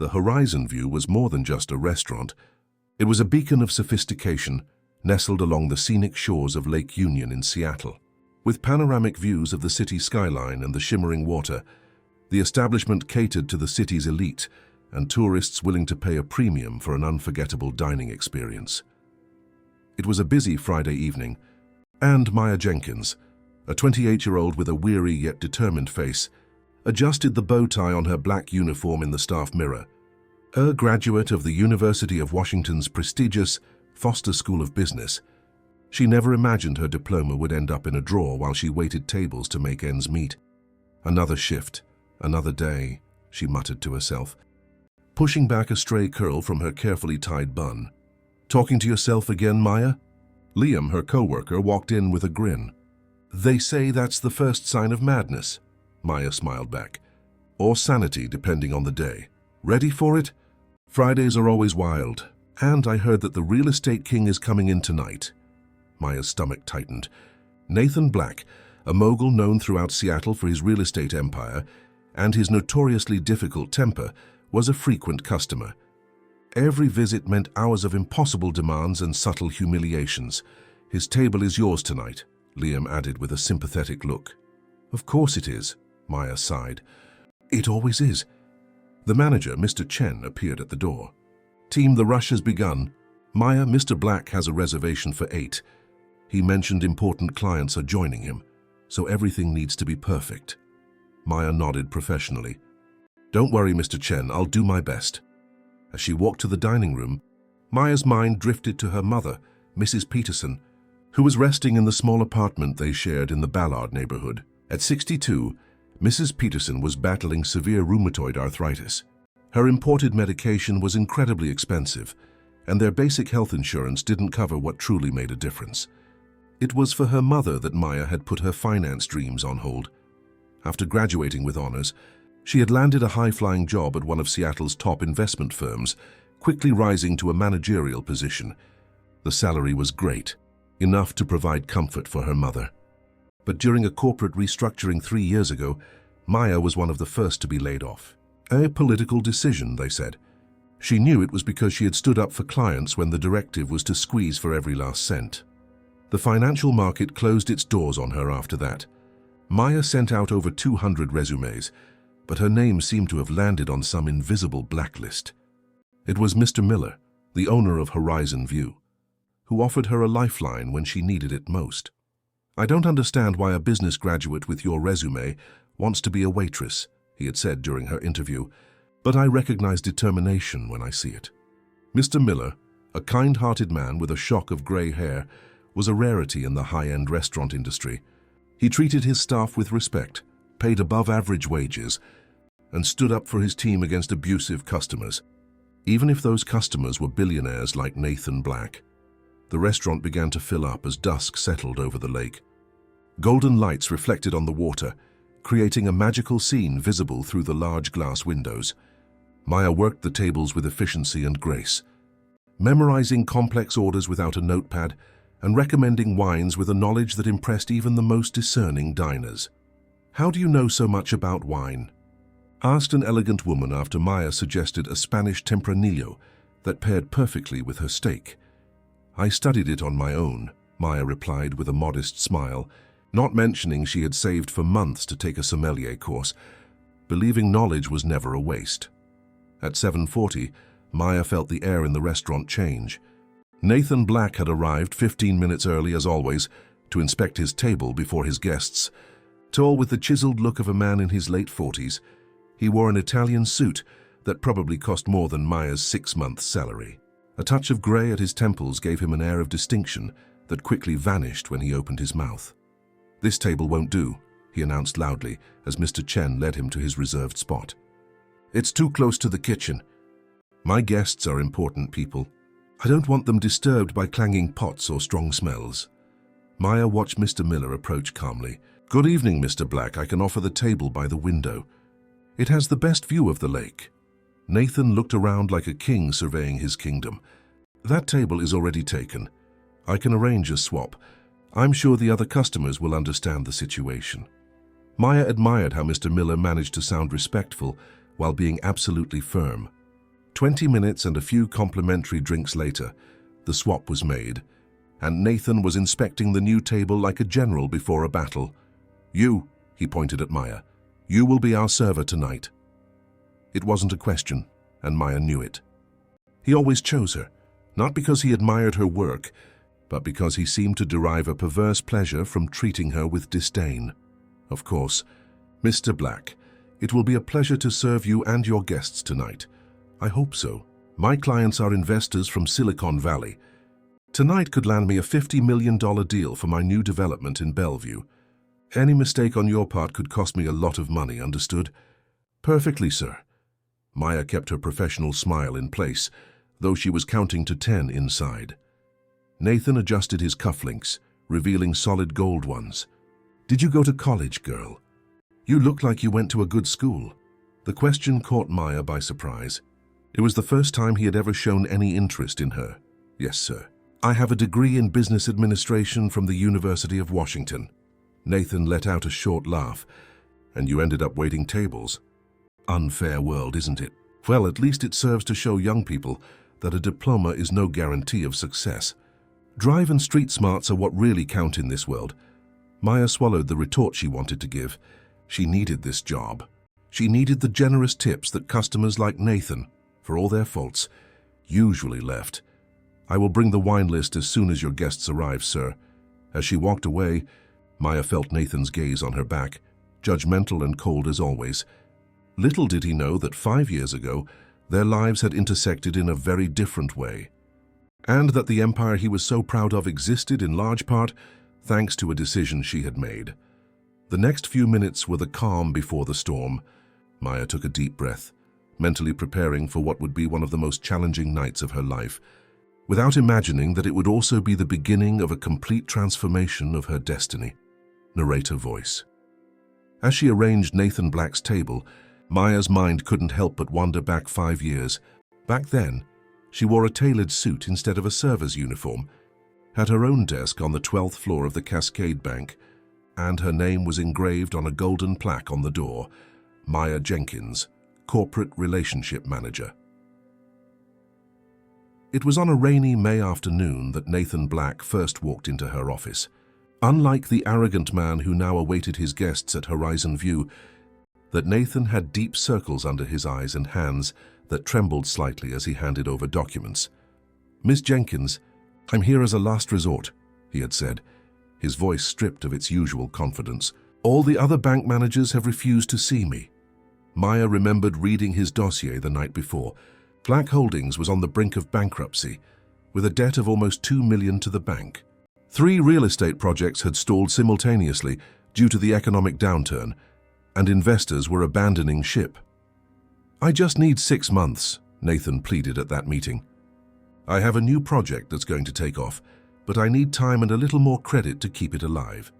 The Horizon View was more than just a restaurant. It was a beacon of sophistication, nestled along the scenic shores of Lake Union in Seattle. With panoramic views of the city skyline and the shimmering water, the establishment catered to the city's elite and tourists willing to pay a premium for an unforgettable dining experience. It was a busy Friday evening, and Maya Jenkins, a 28-year-old with a weary yet determined face, adjusted the bow tie on her black uniform in the staff mirror. A graduate of the University of Washington's prestigious Foster School of Business, she never imagined her diploma would end up in a drawer while she waited tables to make ends meet. Another shift, another day, she muttered to herself, pushing back a stray curl from her carefully tied bun. "Talking to yourself again, Maya?" Liam, her co-worker, walked in with a grin. "They say that's the first sign of madness," Maya smiled back. "Or sanity, depending on the day. Ready for it? Fridays are always wild. And I heard that the real estate king is coming in tonight." Maya's stomach tightened. Nathan Black, a mogul known throughout Seattle for his real estate empire and his notoriously difficult temper, was a frequent customer. Every visit meant hours of impossible demands and subtle humiliations. "His table is yours tonight," Liam added with a sympathetic look. "Of course it is," Maya sighed. "It always is." The manager, Mr. Chen, appeared at the door. "Team, the rush has begun. Maya, Mr. Black has a reservation for 8. He mentioned important clients are joining him, so everything needs to be perfect." Maya nodded professionally. "Don't worry, Mr. Chen, I'll do my best." As she walked to the dining room, Maya's mind drifted to her mother, Mrs. Peterson, who was resting in the small apartment they shared in the Ballard neighborhood. At 62, Mrs. Peterson was battling severe rheumatoid arthritis. Her imported medication was incredibly expensive, and their basic health insurance didn't cover what truly made a difference. It was for her mother that Maya had put her finance dreams on hold. After graduating with honors, she had landed a high-flying job at one of Seattle's top investment firms, quickly rising to a managerial position. The salary was great, enough to provide comfort for her mother. But during a corporate restructuring 3 years ago, Maya was one of the first to be laid off. A political decision, they said. She knew it was because she had stood up for clients when the directive was to squeeze for every last cent. The financial market closed its doors on her after that. Maya sent out over 200 resumes, but her name seemed to have landed on some invisible blacklist. It was Mr. Miller, the owner of Horizon View, who offered her a lifeline when she needed it most. "I don't understand why a business graduate with your resume wants to be a waitress," he had said during her interview, "but I recognize determination when I see it." Mr. Miller, a kind-hearted man with a shock of gray hair, was a rarity in the high-end restaurant industry. He treated his staff with respect, paid above-average wages, and stood up for his team against abusive customers, even if those customers were billionaires like Nathan Black. The restaurant began to fill up as dusk settled over the lake. Golden lights reflected on the water, creating a magical scene visible through the large glass windows. Maya worked the tables with efficiency and grace, memorizing complex orders without a notepad and recommending wines with a knowledge that impressed even the most discerning diners. "How do you know so much about wine?" asked an elegant woman after Maya suggested a Spanish Tempranillo that paired perfectly with her steak. "I studied it on my own," Maya replied with a modest smile, not mentioning she had saved for months to take a sommelier course, believing knowledge was never a waste. At 7:40, Maya felt the air in the restaurant change. Nathan Black had arrived 15 minutes early as always to inspect his table before his guests. Tall with the chiseled look of a man in his late 40s, he wore an Italian suit that probably cost more than Maya's 6-month salary. A touch of gray at his temples gave him an air of distinction that quickly vanished when he opened his mouth. "This table won't do," he announced loudly as Mr. Chen led him to his reserved spot. "It's too close to the kitchen. My guests are important people. I don't want them disturbed by clanging pots or strong smells." Maya watched Mr. Miller approach calmly. "Good evening, Mr. Black. I can offer the table by the window. It has the best view of the lake." Nathan looked around like a king surveying his kingdom. "That table is already taken. I can arrange a swap. I'm sure the other customers will understand the situation." Maya admired how Mr. Miller managed to sound respectful while being absolutely firm. 20 minutes and a few complimentary drinks later, the swap was made, and Nathan was inspecting the new table like a general before a battle. "You," he pointed at Maya, "you will be our server tonight." It wasn't a question, and Maya knew it. He always chose her, not because he admired her work, but because he seemed to derive a perverse pleasure from treating her with disdain. "Of course, Mr. Black, it will be a pleasure to serve you and your guests tonight. I hope so. My clients are investors from Silicon Valley. Tonight could land me a $50 million deal for my new development in Bellevue. Any mistake on your part could cost me a lot of money, understood?" "Perfectly, sir." Maya kept her professional smile in place, though she was counting to 10 inside. Nathan adjusted his cufflinks, revealing solid gold ones. "Did you go to college, girl? You look like you went to a good school." The question caught Maya by surprise. It was the first time he had ever shown any interest in her. "Yes, sir. I have a degree in business administration from the University of Washington." Nathan let out a short laugh. "And you ended up waiting tables? Unfair world, isn't it? Well, at least it serves to show young people that a diploma is no guarantee of success. Drive and street smarts are what really count in this world." Maya swallowed the retort she wanted to give. She needed this job. She needed the generous tips that customers like Nathan, for all their faults, usually left. "I will bring the wine list as soon as your guests arrive, sir." As she walked away, Maya felt Nathan's gaze on her back, judgmental and cold as always. Little did he know that 5 years ago, their lives had intersected in a very different way, and that the empire he was so proud of existed in large part thanks to a decision she had made. The next few minutes were the calm before the storm. Maya took a deep breath, mentally preparing for what would be one of the most challenging nights of her life, without imagining that it would also be the beginning of a complete transformation of her destiny. Narrator voice. As she arranged Nathan Black's table, Maya's mind couldn't help but wander back 5 years. Back then, she wore a tailored suit instead of a server's uniform, had her own desk on the 12th floor of the Cascade Bank, and her name was engraved on a golden plaque on the door, Maya Jenkins, Corporate Relationship Manager. It was on a rainy May afternoon that Nathan Black first walked into her office. Unlike the arrogant man who now awaited his guests at Horizon View, that Nathan had deep circles under his eyes and hands that trembled slightly as he handed over documents. "Miss Jenkins, I'm here as a last resort," he had said, his voice stripped of its usual confidence. "All the other bank managers have refused to see me." Maya remembered reading his dossier the night before. Black Holdings was on the brink of bankruptcy, with a debt of almost $2 million to the bank. 3 real estate projects had stalled simultaneously due to the economic downturn, and investors were abandoning ship. "I just need 6 months," Nathan pleaded at that meeting. "I have a new project that's going to take off, but I need time and a little more credit to keep it alive."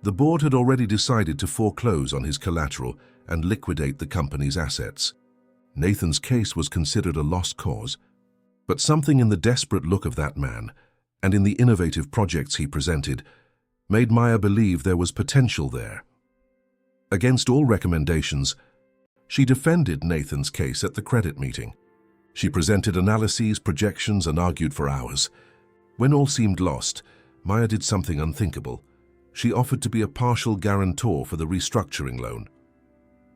The board had already decided to foreclose on his collateral and liquidate the company's assets. Nathan's case was considered a lost cause, but something in the desperate look of that man and in the innovative projects he presented made Maya believe there was potential there. Against all recommendations, she defended Nathan's case at the credit meeting. She presented analyses, projections, and argued for hours. When all seemed lost, Maya did something unthinkable. She offered to be a partial guarantor for the restructuring loan.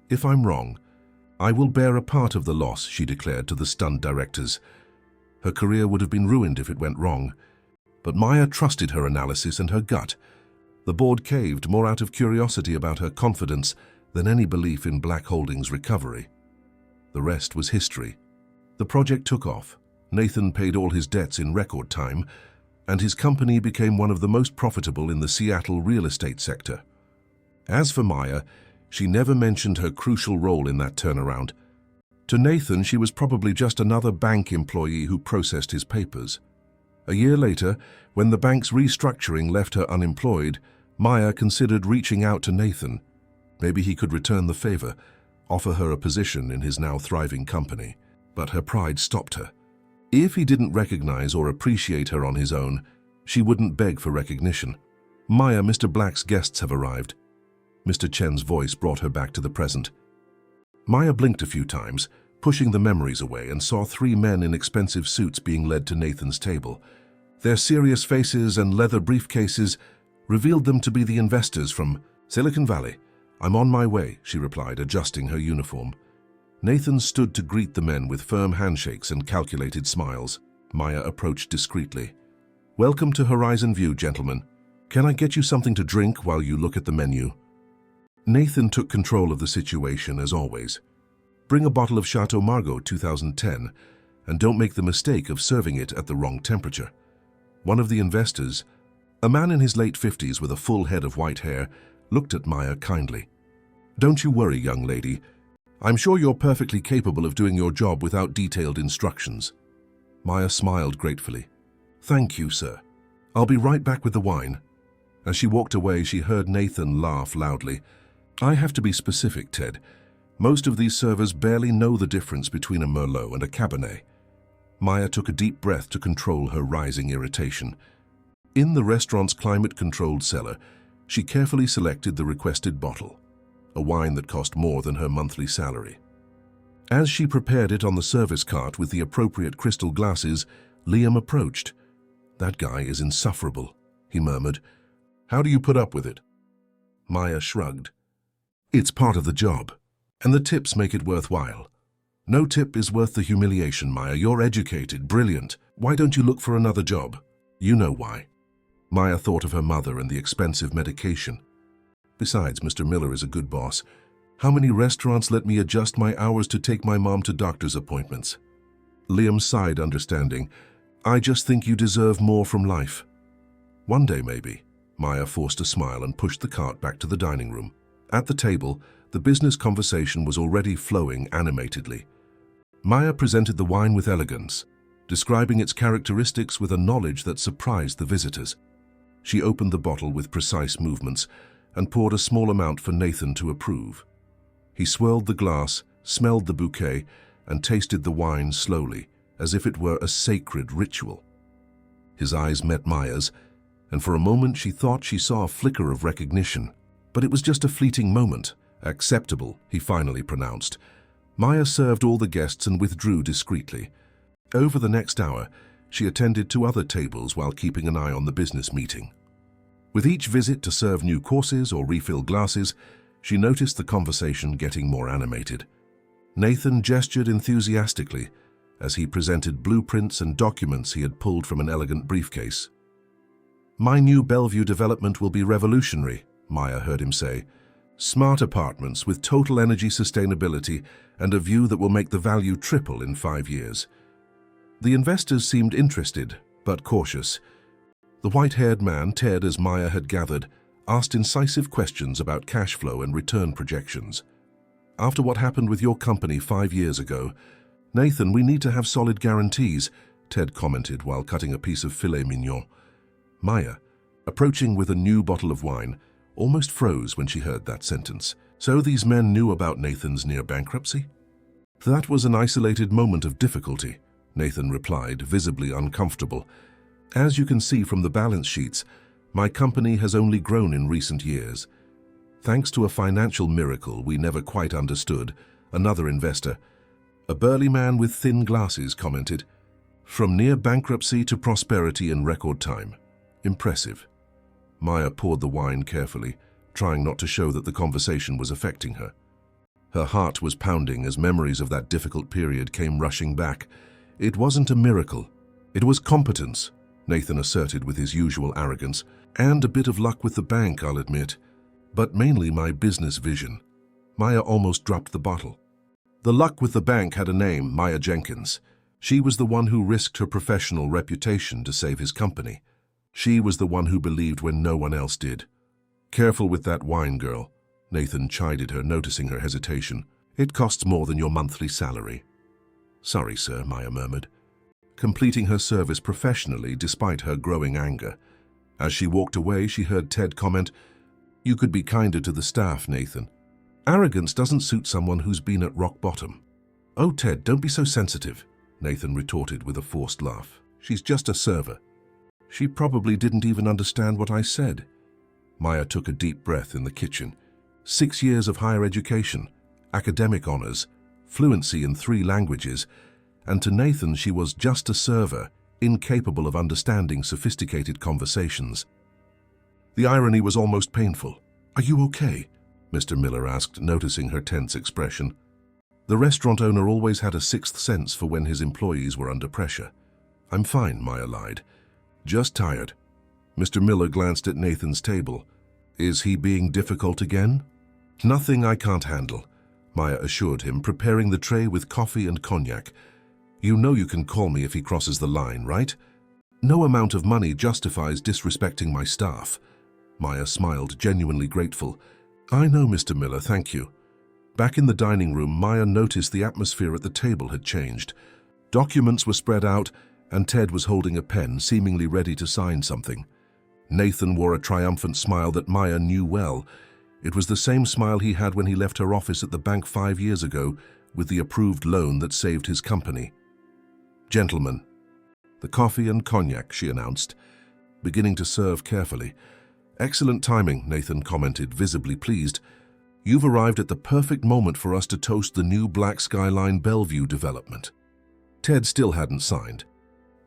"If I'm wrong, I will bear a part of the loss," she declared to the stunned directors. Her career would have been ruined if it went wrong, but Maya trusted her analysis and her gut. The board caved more out of curiosity about her confidence than any belief in Black Holdings' recovery. The rest was history. The project took off. Nathan paid all his debts in record time, and his company became one of the most profitable in the Seattle real estate sector. As for Maya, she never mentioned her crucial role in that turnaround. To Nathan, she was probably just another bank employee who processed his papers. A year later, when the bank's restructuring left her unemployed, Maya considered reaching out to Nathan. Maybe he could return the favor, offer her a position in his now thriving company. But her pride stopped her. If he didn't recognize or appreciate her on his own, she wouldn't beg for recognition. "Maya, Mr. Black's guests have arrived." Mr. Chen's voice brought her back to the present. Maya blinked a few times, pushing the memories away, and saw three men in expensive suits being led to Nathan's table. Their serious faces and leather briefcases revealed them to be the investors from Silicon Valley. "I'm on my way," she replied, adjusting her uniform. Nathan stood to greet the men with firm handshakes and calculated smiles. Maya approached discreetly. "Welcome to Horizon View, gentlemen. Can I get you something to drink while you look at the menu?" Nathan took control of the situation as always. "Bring a bottle of Chateau Margaux 2010, and don't make the mistake of serving it at the wrong temperature." One of the investors, a man in his late 50s with a full head of white hair, looked at Maya kindly. "Don't you worry, young lady. I'm sure you're perfectly capable of doing your job without detailed instructions." Maya smiled gratefully. "Thank you, sir. I'll be right back with the wine." As she walked away, she heard Nathan laugh loudly. "I have to be specific, Ted. Most of these servers barely know the difference between a Merlot and a Cabernet." Maya took a deep breath to control her rising irritation. In the restaurant's climate-controlled cellar, she carefully selected the requested bottle, a wine that cost more than her monthly salary. As she prepared it on the service cart with the appropriate crystal glasses, Liam approached. "That guy is insufferable," he murmured. "How do you put up with it?" Maya shrugged. "It's part of the job, and the tips make it worthwhile." "No tip is worth the humiliation, Maya. You're educated, brilliant. Why don't you look for another job?" "You know why." Maya thought of her mother and the expensive medication. "Besides, Mr. Miller is a good boss. How many restaurants let me adjust my hours to take my mom to doctor's appointments?" Liam sighed, understanding. "I just think you deserve more from life." "One day, maybe." Maya forced a smile and pushed the cart back to the dining room. At the table, the business conversation was already flowing animatedly. Maya presented the wine with elegance, describing its characteristics with a knowledge that surprised the visitors. She opened the bottle with precise movements and poured a small amount for Nathan to approve. He swirled the glass, smelled the bouquet, and tasted the wine slowly, as if it were a sacred ritual. His eyes met Maya's, and for a moment she thought she saw a flicker of recognition. But it was just a fleeting moment. "Acceptable," he finally pronounced. Maya served all the guests and withdrew discreetly. Over the next hour, she attended to other tables while keeping an eye on the business meeting. With each visit to serve new courses or refill glasses, she noticed the conversation getting more animated. Nathan gestured enthusiastically as he presented blueprints and documents he had pulled from an elegant briefcase. "My new Bellevue development will be revolutionary," Maya heard him say. "Smart apartments with total energy sustainability and a view that will make the value triple in 5 years." The investors seemed interested, but cautious. The white-haired man, Ted, as Maya had gathered, asked incisive questions about cash flow and return projections. "After what happened with your company 5 years ago, Nathan, we need to have solid guarantees," Ted commented while cutting a piece of filet mignon. Maya, approaching with a new bottle of wine, almost froze when she heard that sentence. So these men knew about Nathan's near bankruptcy? "That was an isolated moment of difficulty," Nathan replied, visibly uncomfortable. "As you can see from the balance sheets, my company has only grown in recent years. Thanks to a financial miracle we never quite understood," another investor, a burly man with thin glasses, commented. "From near bankruptcy to prosperity in record time. Impressive." Maya poured the wine carefully, trying not to show that the conversation was affecting her. Her heart was pounding as memories of that difficult period came rushing back. "It wasn't a miracle. It was competence," Nathan asserted with his usual arrogance. "And a bit of luck with the bank, I'll admit. But mainly my business vision." Maya almost dropped the bottle. The luck with the bank had a name, Maya Jenkins. She was the one who risked her professional reputation to save his company. She was the one who believed when no one else did. "Careful with that wine, girl," Nathan chided her, noticing her hesitation. "It costs more than your monthly salary." "Sorry, sir," Maya murmured, completing her service professionally despite her growing anger. As she walked away, she heard Ted comment, "You could be kinder to the staff, Nathan. Arrogance doesn't suit someone who's been at rock bottom." "Oh, Ted, don't be so sensitive," Nathan retorted with a forced laugh. "She's just a server. She probably didn't even understand what I said." Maya took a deep breath in the kitchen. 6 years of higher education, academic honors, fluency in 3 languages, and to Nathan she was just a server, incapable of understanding sophisticated conversations. The irony was almost painful. "Are you okay?" Mr. Miller asked, noticing her tense expression. The restaurant owner always had a sixth sense for when his employees were under pressure. "I'm fine," Maya lied. "Just tired." Mr. Miller glanced at Nathan's table. "Is he being difficult again?" "Nothing I can't handle," Maya assured him, preparing the tray with coffee and cognac. "You know you can call me if he crosses the line, right? No amount of money justifies disrespecting my staff." Maya smiled, genuinely grateful. "I know, Mr. Miller, thank you." Back in the dining room, Maya noticed the atmosphere at the table had changed. Documents were spread out, and Ted was holding a pen, seemingly ready to sign something. Nathan wore a triumphant smile that Maya knew well. It was the same smile he had when he left her office at the bank 5 years ago with the approved loan that saved his company. "Gentlemen." "The coffee and cognac," she announced, beginning to serve carefully. "Excellent timing," Nathan commented, visibly pleased. "You've arrived at the perfect moment for us to toast the new Black Skyline Bellevue development." Ted still hadn't signed,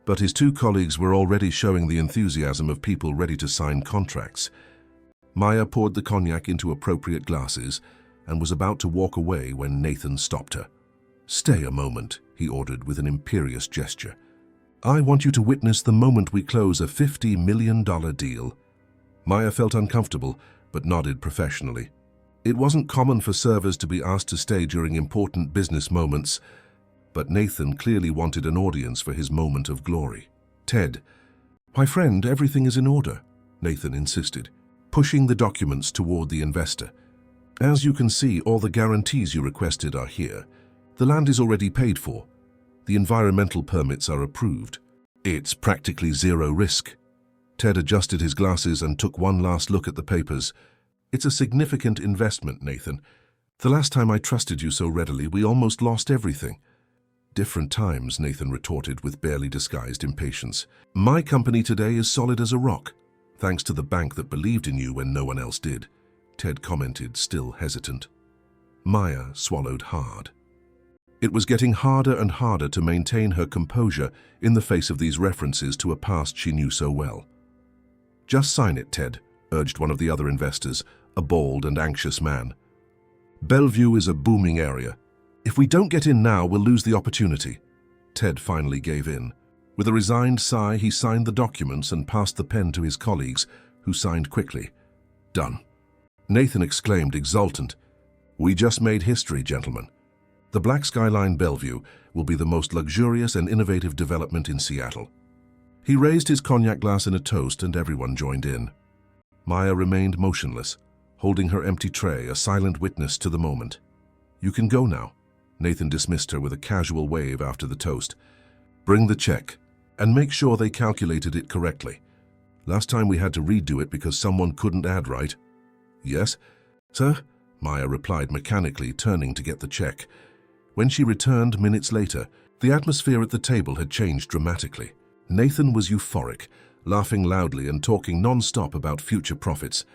but his 2 colleagues were already showing the enthusiasm of people ready to sign contracts. Maya poured the cognac into appropriate glasses and was about to walk away when Nathan stopped her. "Stay a moment," he ordered with an imperious gesture. "I want you to witness the moment we close a $50 million deal." Maya felt uncomfortable, but nodded professionally. It wasn't common for servers to be asked to stay during important business moments, but Nathan clearly wanted an audience for his moment of glory. "Ted." "My friend, everything is in order," Nathan insisted, pushing the documents toward the investor. "As you can see, all the guarantees you requested are here. The land is already paid for. The environmental permits are approved. It's practically zero risk." Ted adjusted his glasses and took one last look at the papers. "It's a significant investment, Nathan. The last time I trusted you so readily, we almost lost everything." "Different times," Nathan retorted with barely disguised impatience. "My company today is solid as a rock, thanks to the bank that believed in you when no one else did," Ted commented, still hesitant. Maya swallowed hard. It was getting harder and harder to maintain her composure in the face of these references to a past she knew so well. "Just sign it, Ted," urged one of the other investors, a bald and anxious man. "Bellevue is a booming area. If we don't get in now, we'll lose the opportunity." Ted finally gave in. With a resigned sigh, he signed the documents and passed the pen to his colleagues, who signed quickly. "Done." Nathan exclaimed, exultant. "We just made history, gentlemen. The Black Skyline Bellevue will be the most luxurious and innovative development in Seattle." He raised his cognac glass in a toast and everyone joined in. Maya remained motionless, holding her empty tray, a silent witness to the moment. "You can go now," Nathan dismissed her with a casual wave after the toast. "Bring the check, and make sure they calculated it correctly. Last time we had to redo it because someone couldn't add right." "Yes, sir," Maya replied mechanically, turning to get the check. When she returned minutes later, the atmosphere at the table had changed dramatically. Nathan was euphoric, laughing loudly and talking non-stop about future profits.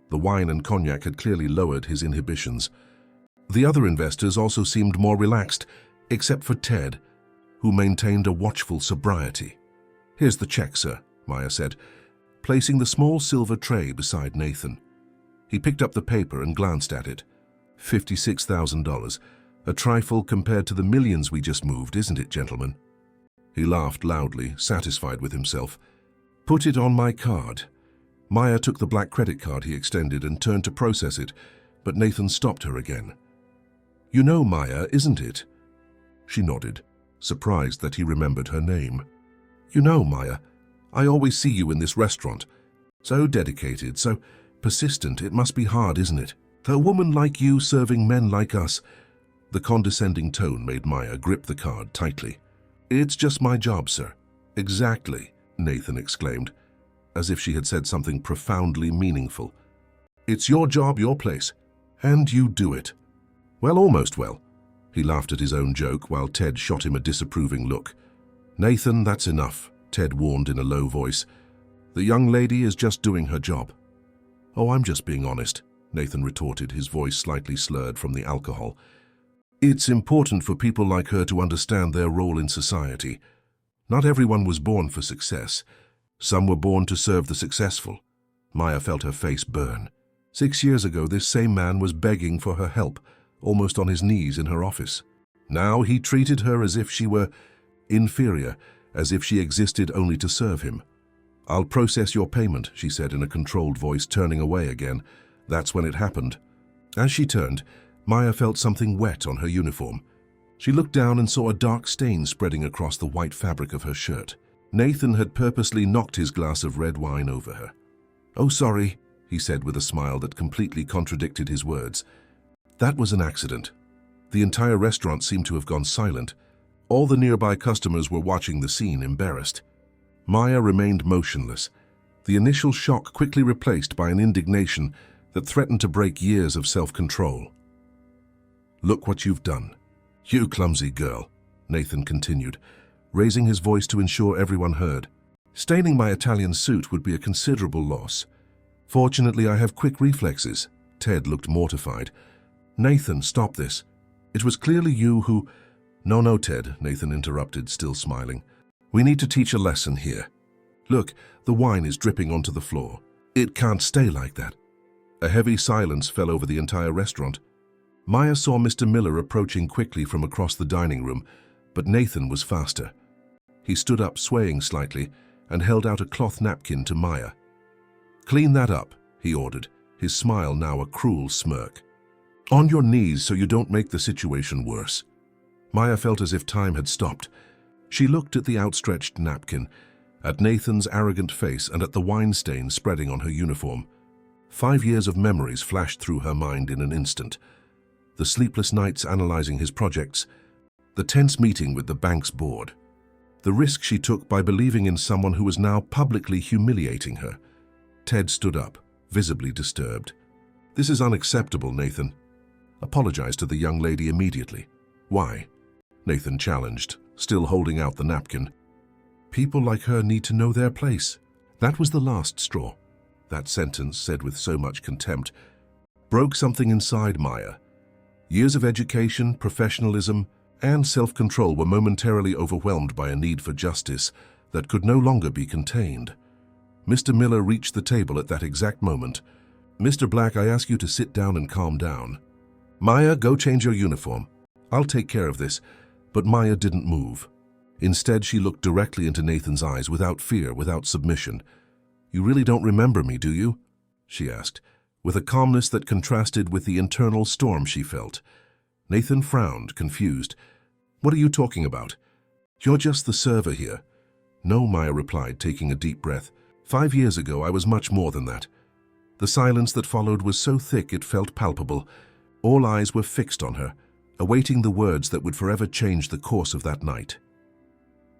The wine and cognac had clearly lowered his inhibitions. The other investors also seemed more relaxed, except for Ted, who maintained a watchful sobriety. "Here's the check, sir," Maya said, placing the small silver tray beside Nathan. He picked up the paper and glanced at it. $56,000. A trifle compared to the millions we just moved, isn't it, gentlemen? He laughed loudly, satisfied with himself. "Put it on my card." Maya took the black credit card he extended and turned to process it, but Nathan stopped her again. "You know Maya, isn't it?" She nodded, surprised that he remembered her name. "You know, Maya, I always see you in this restaurant. So dedicated, so persistent. It must be hard, isn't it? A woman like you serving men like us." The condescending tone made Maya grip the card tightly. "It's just my job, sir." "Exactly," Nathan exclaimed, as if she had said something profoundly meaningful. "It's your job, your place, and you do it." "Well, almost well." He laughed at his own joke while Ted shot him a disapproving look. "Nathan, that's enough," Ted warned in a low voice. "The young lady is just doing her job." "Oh, I'm just being honest," Nathan retorted, his voice slightly slurred from the alcohol. It's important for people like her to understand their role in society. Not everyone was born for success. Some were born to serve the successful. Maya felt her face burn. 6 years ago, this same man was begging for her help, almost on his knees in her office. Now he treated her as if she were inferior, as if she existed only to serve him. "I'll process your payment," she said in a controlled voice, turning away again. That's when it happened. As she turned, Maya felt something wet on her uniform. She looked down and saw a dark stain spreading across the white fabric of her shirt. Nathan had purposely knocked his glass of red wine over her. "Oh, sorry," he said with a smile that completely contradicted his words. That was an accident. The entire restaurant seemed to have gone silent. All the nearby customers were watching the scene, embarrassed. Maya remained motionless, the initial shock quickly replaced by an indignation that threatened to break years of self-control. "Look what you've done. You clumsy girl," Nathan continued, raising his voice to ensure everyone heard. "Staining my Italian suit would be a considerable loss. Fortunately, I have quick reflexes." Ted looked mortified. "Nathan, stop this. It was clearly you who—" No, Ted," Nathan interrupted, still smiling. "We need to teach a lesson here. Look, the wine is dripping onto the floor. It can't stay like that." A heavy silence fell over the entire restaurant. Maya saw Mr. Miller approaching quickly from across the dining room, but Nathan was faster. He stood up, swaying slightly, and held out a cloth napkin to Maya. "Clean that up," he ordered, his smile now a cruel smirk. "On your knees so you don't make the situation worse." Maya felt as if time had stopped. She looked at the outstretched napkin, at Nathan's arrogant face, and at the wine stain spreading on her uniform. 5 years of memories flashed through her mind in an instant. The sleepless nights analyzing his projects, the tense meeting with the bank's board, the risk she took by believing in someone who was now publicly humiliating her. Ted stood up, visibly disturbed. "This is unacceptable, Nathan. Apologize to the young lady immediately." "Why?" Nathan challenged, still holding out the napkin. "People like her need to know their place." That was the last straw. That sentence, said with so much contempt, broke something inside Maya. Years of education, professionalism, and self-control were momentarily overwhelmed by a need for justice that could no longer be contained. Mr. Miller reached the table at that exact moment. "Mr. Black, I ask you to sit down and calm down. Maya, go change your uniform. I'll take care of this." But Maya didn't move. Instead, she looked directly into Nathan's eyes without fear, without submission. "You really don't remember me, do you?" she asked, with a calmness that contrasted with the internal storm she felt. Nathan frowned, confused. "What are you talking about? You're just the server here." "No," Maya replied, taking a deep breath. 5 years ago, I was much more than that." The silence that followed was so thick it felt palpable. All eyes were fixed on her, awaiting the words that would forever change the course of that night.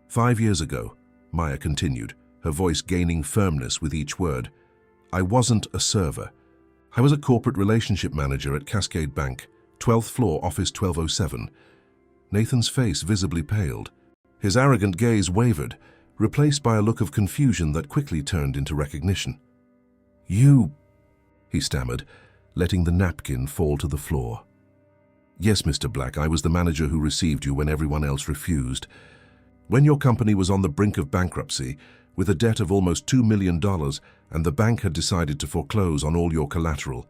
5 years ago, Maya continued, her voice gaining firmness with each word, "I wasn't a server. I was a corporate relationship manager at Cascade Bank, 12th floor, office 1207. Nathan's face visibly paled. His arrogant gaze wavered, replaced by a look of confusion that quickly turned into recognition. "You," he stammered, letting the napkin fall to the floor. "Yes, Mr. Black, I was the manager who received you when everyone else refused. When your company was on the brink of bankruptcy, with a debt of almost $2 million, and the bank had decided to foreclose on all your collateral.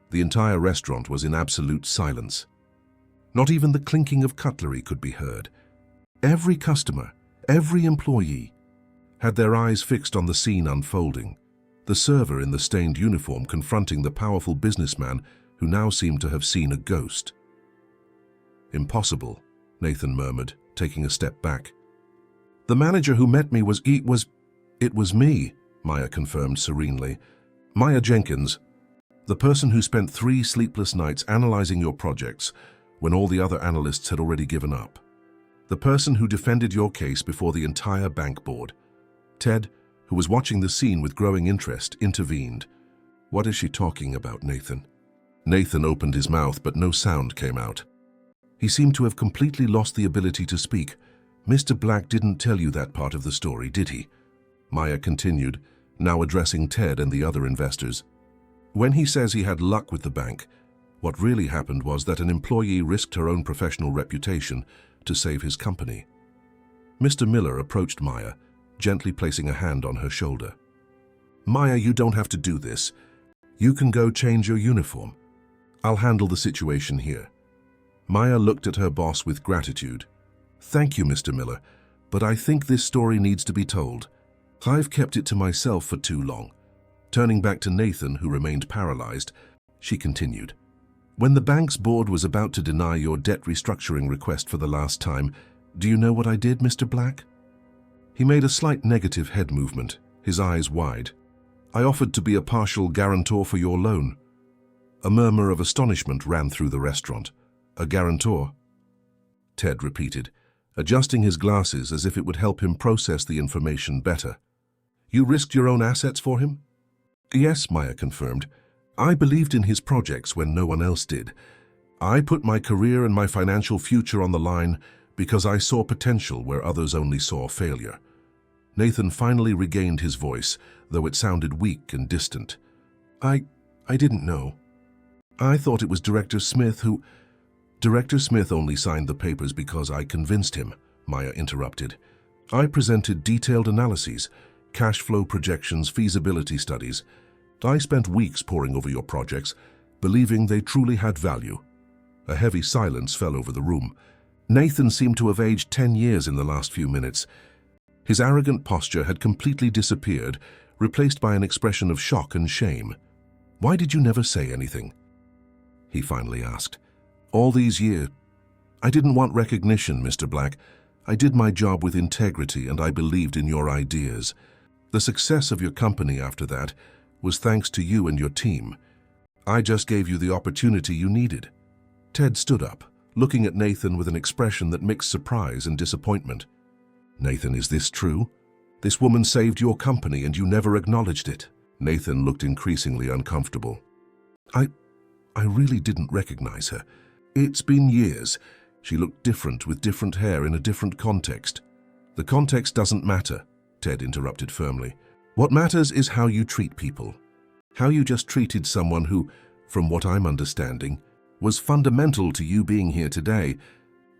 The entire restaurant was in absolute silence. Not even the clinking of cutlery could be heard. Every customer, every employee, had their eyes fixed on the scene unfolding, the server in the stained uniform confronting the powerful businessman who now seemed to have seen a ghost. "Impossible," Nathan murmured, taking a step back. "The manager who met me It was me," Maya confirmed serenely. "Maya Jenkins, the person who spent 3 sleepless nights analyzing your projects when all the other analysts had already given up. The person who defended your case before the entire bank board." Ted, who was watching the scene with growing interest, intervened. "What is she talking about, Nathan?" Nathan opened his mouth, but no sound came out. He seemed to have completely lost the ability to speak. "Mr. Black didn't tell you that part of the story, did he?" Maya continued, now addressing Ted and the other investors. "When he says he had luck with the bank, What really happened was that an employee risked her own professional reputation to save his company. Mr. Miller approached Maya, gently placing a hand on her shoulder. "Maya, you don't have to do this. You can go change your uniform. I'll handle the situation here." Maya looked at her boss with gratitude. "Thank you, Mr. Miller, but I think this story needs to be told. I've kept it to myself for too long." Turning back to Nathan, who remained paralyzed, she continued. "When the bank's board was about to deny your debt restructuring request for the last time, do you know what I did, Mr. Black?" He made a slight negative head movement, his eyes wide. "I offered to be a partial guarantor for your loan." A murmur of astonishment ran through the restaurant. "A guarantor?" Ted repeated, adjusting his glasses as if it would help him process the information better. "You risked your own assets for him?" "Yes," Maya confirmed. "I believed in his projects when no one else did. I put my career and my financial future on the line because I saw potential where others only saw failure." Nathan finally regained his voice, though it sounded weak and distant. I didn't know. I thought it was Director Smith who—" "Director Smith only signed the papers because I convinced him," Maya interrupted. "I presented detailed analyses, cash flow projections, feasibility studies. I spent weeks poring over your projects, believing they truly had value." A heavy silence fell over the room. Nathan seemed to have aged 10 years in the last few minutes. His arrogant posture had completely disappeared, replaced by an expression of shock and shame. "Why did you never say anything?" he finally asked. "All these years, I didn't want recognition, Mr. Black. I did my job with integrity and I believed in your ideas. The success of your company after that was thanks to you and your team. I just gave you the opportunity you needed." Ted stood up, looking at Nathan with an expression that mixed surprise and disappointment. "Nathan, is this true? This woman saved your company and you never acknowledged it." Nathan looked increasingly uncomfortable. I really didn't recognize her. It's been years. She looked different with different hair in a different context." "The context doesn't matter," Ted interrupted firmly. "What matters is how you treat people. How you just treated someone who, from what I'm understanding, was fundamental to you being here today,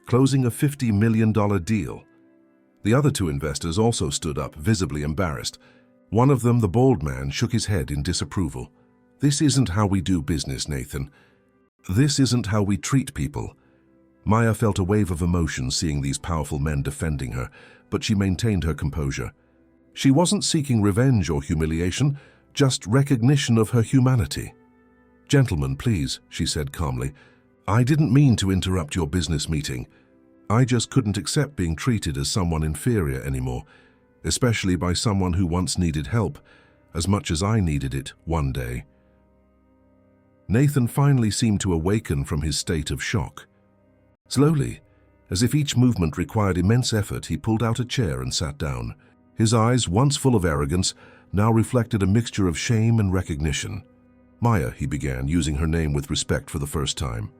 closing a $50 million deal." The other two investors also stood up, visibly embarrassed. One of them, the bald man, shook his head in disapproval. "This isn't how we do business, Nathan. This isn't how we treat people." Maya felt a wave of emotion seeing these powerful men defending her, but she maintained her composure. She wasn't seeking revenge or humiliation, just recognition of her humanity. "Gentlemen, please," she said calmly. "I didn't mean to interrupt your business meeting. I just couldn't accept being treated as someone inferior anymore, especially by someone who once needed help, as much as I needed it one day." Nathan finally seemed to awaken from his state of shock. Slowly, as if each movement required immense effort, he pulled out a chair and sat down. His eyes, once full of arrogance, now reflected a mixture of shame and recognition. "Maya," he began, using her name with respect for the first time.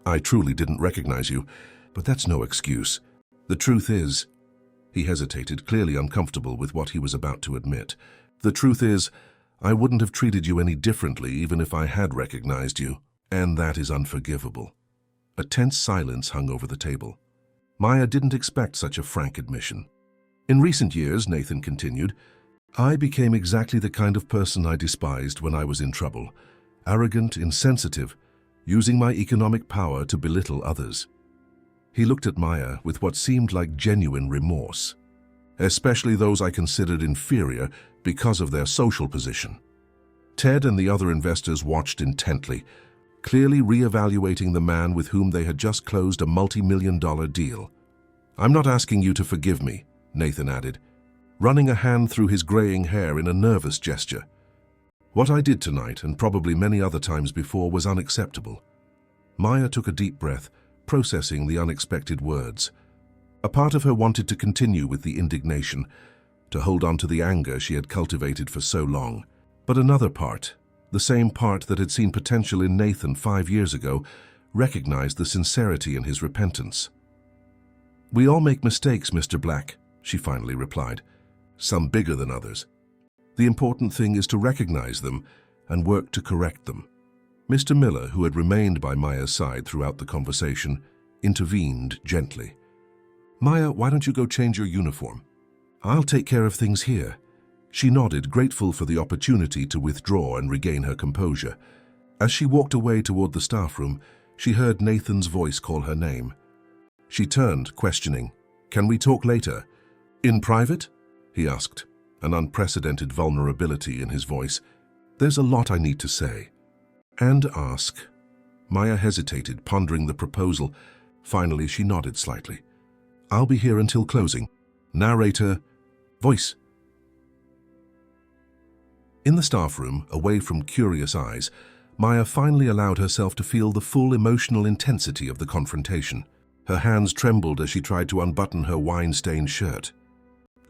"I truly didn't recognize you, but that's no excuse. The truth is—" He hesitated, clearly uncomfortable with what he was about to admit. "The truth is, I wouldn't have treated you any differently even if I had recognized you, and that is unforgivable." A tense silence hung over the table. Maya didn't expect such a frank admission. "In recent years," Nathan continued, "I became exactly the kind of person I despised when I was in trouble. Arrogant, insensitive, using my economic power to belittle others." He looked at Maya with what seemed like genuine remorse. "Especially those I considered inferior because of their social position." Ted and the other investors watched intently, clearly re-evaluating the man with whom they had just closed a multi-million-dollar deal. "I'm not asking you to forgive me," Nathan added, running a hand through his graying hair in a nervous gesture. "What I did tonight, and probably many other times before, was unacceptable." Maya took a deep breath, processing the unexpected words. A part of her wanted to continue with the indignation, to hold on to the anger she had cultivated for so long. But another part, the same part that had seen potential in Nathan 5 years ago, recognized the sincerity in his repentance. "We all make mistakes, Mr. Black," she finally replied, "some bigger than others. The important thing is to recognize them and work to correct them." Mr. Miller, who had remained by Maya's side throughout the conversation, intervened gently. "Maya, why don't you go change your uniform? I'll take care of things here." She nodded, grateful for the opportunity to withdraw and regain her composure. As she walked away toward the staff room, she heard Nathan's voice call her name. She turned, questioning, "Can we talk later? In private?" he asked, an unprecedented vulnerability in his voice. "There's a lot I need to say." "And ask." Maya hesitated, pondering the proposal. Finally, she nodded slightly. "I'll be here until closing. Narrator, voice." In the staff room, away from curious eyes, Maya finally allowed herself to feel the full emotional intensity of the confrontation. Her hands trembled as she tried to unbutton her wine-stained shirt.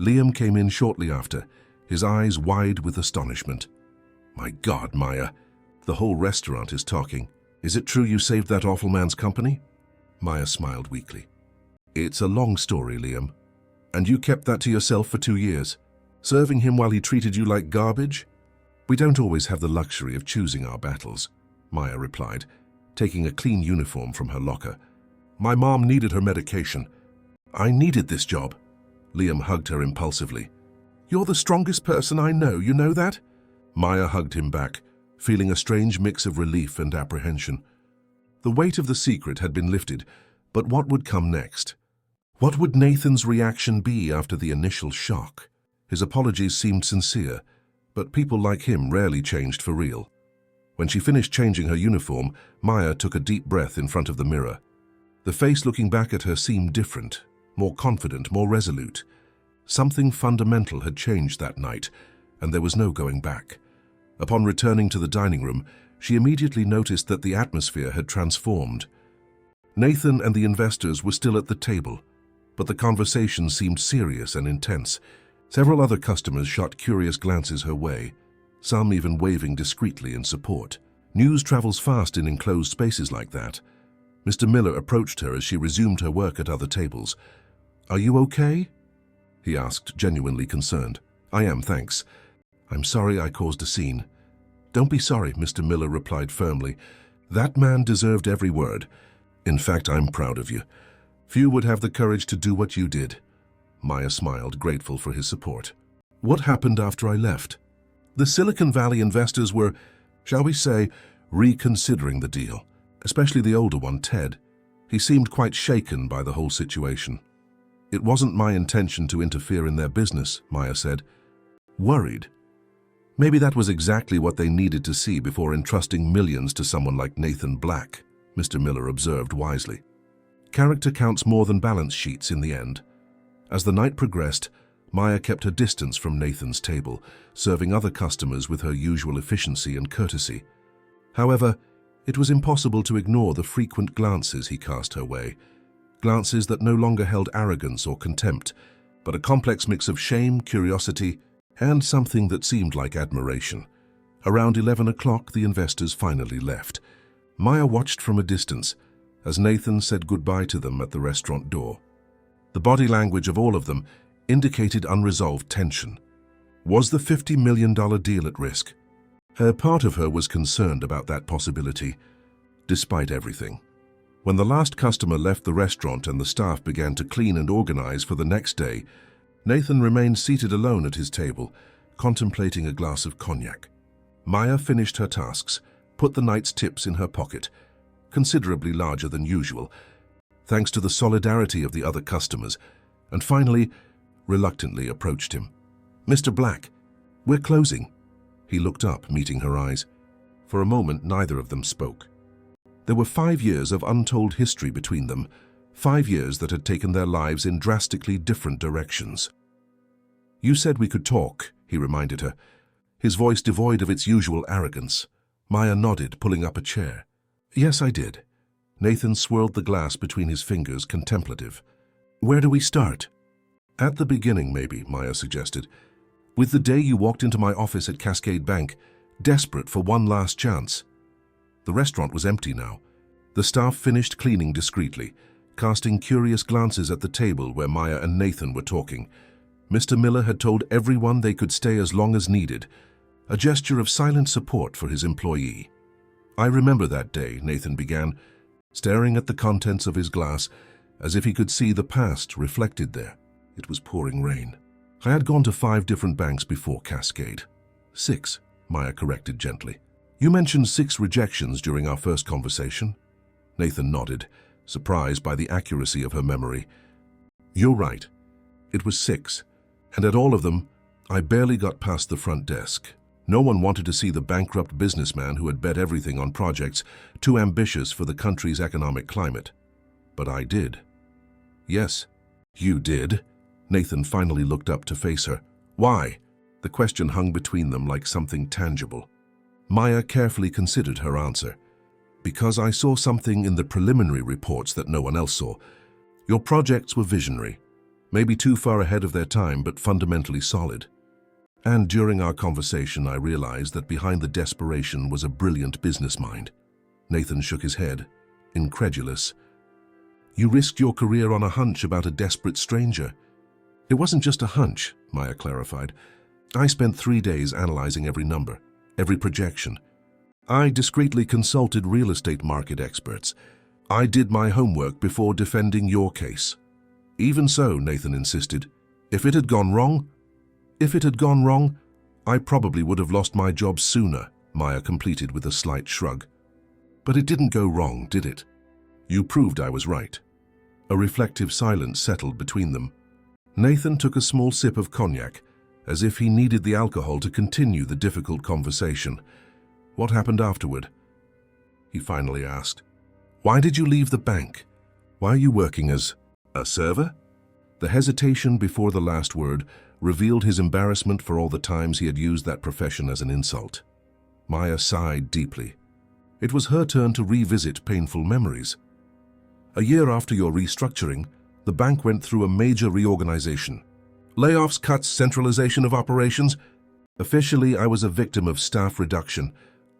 Liam came in shortly after, his eyes wide with astonishment. "My God, Maya, the whole restaurant is talking. Is it true you saved that awful man's company?" Maya smiled weakly. "It's a long story, Liam. And you kept that to yourself for 2 years, serving him while he treated you like garbage?" "We don't always have the luxury of choosing our battles," Maya replied, taking a clean uniform from her locker. "My mom needed her medication. I needed this job." Liam hugged her impulsively. "You're the strongest person I know, you know that?" Maya hugged him back, feeling a strange mix of relief and apprehension. The weight of the secret had been lifted, but what would come next? What would Nathan's reaction be after the initial shock? His apologies seemed sincere, but people like him rarely changed for real. When she finished changing her uniform, Maya took a deep breath in front of the mirror. The face looking back at her seemed different, more confident, more resolute. Something fundamental had changed that night, and there was no going back. Upon returning to the dining room, she immediately noticed that the atmosphere had transformed. Nathan and the investors were still at the table, but the conversation seemed serious and intense. Several other customers shot curious glances her way, some even waving discreetly in support. News travels fast in enclosed spaces like that. Mr. Miller approached her as she resumed her work at other tables. "Are you okay?" he asked, genuinely concerned. "I am, thanks. I'm sorry I caused a scene." "Don't be sorry," Mr. Miller replied firmly. "That man deserved every word. In fact, I'm proud of you. Few would have the courage to do what you did." Maya smiled, grateful for his support. "What happened after I left?" "The Silicon Valley investors were, shall we say, reconsidering the deal, especially the older one, Ted. He seemed quite shaken by the whole situation." "It wasn't my intention to interfere in their business," Maya said. "Worried? Maybe that was exactly what they needed to see before entrusting millions to someone like Nathan Black," Mr. Miller observed wisely. "Character counts more than balance sheets in the end." As the night progressed, Maya kept her distance from Nathan's table, serving other customers with her usual efficiency and courtesy. However, it was impossible to ignore the frequent glances he cast her way. Glances that no longer held arrogance or contempt, but a complex mix of shame, curiosity, and something that seemed like admiration. Around 11 o'clock, the investors finally left. Maya watched from a distance as Nathan said goodbye to them at the restaurant door. The body language of all of them indicated unresolved tension. Was the $50 million deal at risk? Part of her was concerned about that possibility, despite everything. When the last customer left the restaurant and the staff began to clean and organize for the next day, Nathan remained seated alone at his table, contemplating a glass of cognac. Maya finished her tasks, put the night's tips in her pocket, considerably larger than usual, thanks to the solidarity of the other customers, and finally, reluctantly approached him. "Mr. Black, we're closing." He looked up, meeting her eyes. For a moment, neither of them spoke. There were 5 years of untold history between them, 5 years that had taken their lives in drastically different directions. "You said we could talk," he reminded her, his voice devoid of its usual arrogance. Maya nodded, pulling up a chair. "Yes, I did." Nathan swirled the glass between his fingers, contemplative. "Where do we start?" "At the beginning, maybe," Maya suggested. "With the day you walked into my office at Cascade Bank, desperate for one last chance." The restaurant was empty now. The staff finished cleaning discreetly, casting curious glances at the table where Maya and Nathan were talking. Mr. Miller had told everyone they could stay as long as needed, a gesture of silent support for his employee. I remember that day, Nathan began, staring at the contents of his glass as if he could see the past reflected there. It was pouring rain. I had gone to 5 different banks before Cascade. 6, Maya corrected gently. You mentioned 6 rejections during our first conversation? Nathan nodded, surprised by the accuracy of her memory. You're right. It was 6, and at all of them, I barely got past the front desk. No one wanted to see the bankrupt businessman who had bet everything on projects too ambitious for the country's economic climate. But I did. Yes, you did. Nathan finally looked up to face her. Why? The question hung between them like something tangible. Maya carefully considered her answer. Because I saw something in the preliminary reports that no one else saw. Your projects were visionary, maybe too far ahead of their time, but fundamentally solid. And during our conversation, I realized that behind the desperation was a brilliant business mind. Nathan shook his head, incredulous. You risked your career on a hunch about a desperate stranger. It wasn't just a hunch, Maya clarified. I spent 3 days analyzing every number, every projection. I discreetly consulted real estate market experts. I did my homework before defending your case. Even so, Nathan insisted, if it had gone wrong, I probably would have lost my job sooner, Maya completed with a slight shrug. But it didn't go wrong, did it? You proved I was right. A reflective silence settled between them. Nathan took a small sip of cognac, as if he needed the alcohol to continue the difficult conversation. What happened afterward? He finally asked. Why did you leave the bank? Why are you working as a server? The hesitation before the last word revealed his embarrassment for all the times he had used that profession as an insult. Maya sighed deeply. It was her turn to revisit painful memories. A year after your restructuring, the bank went through a major reorganization. Layoffs, cuts, centralization of operations. Officially, I was a victim of staff reduction.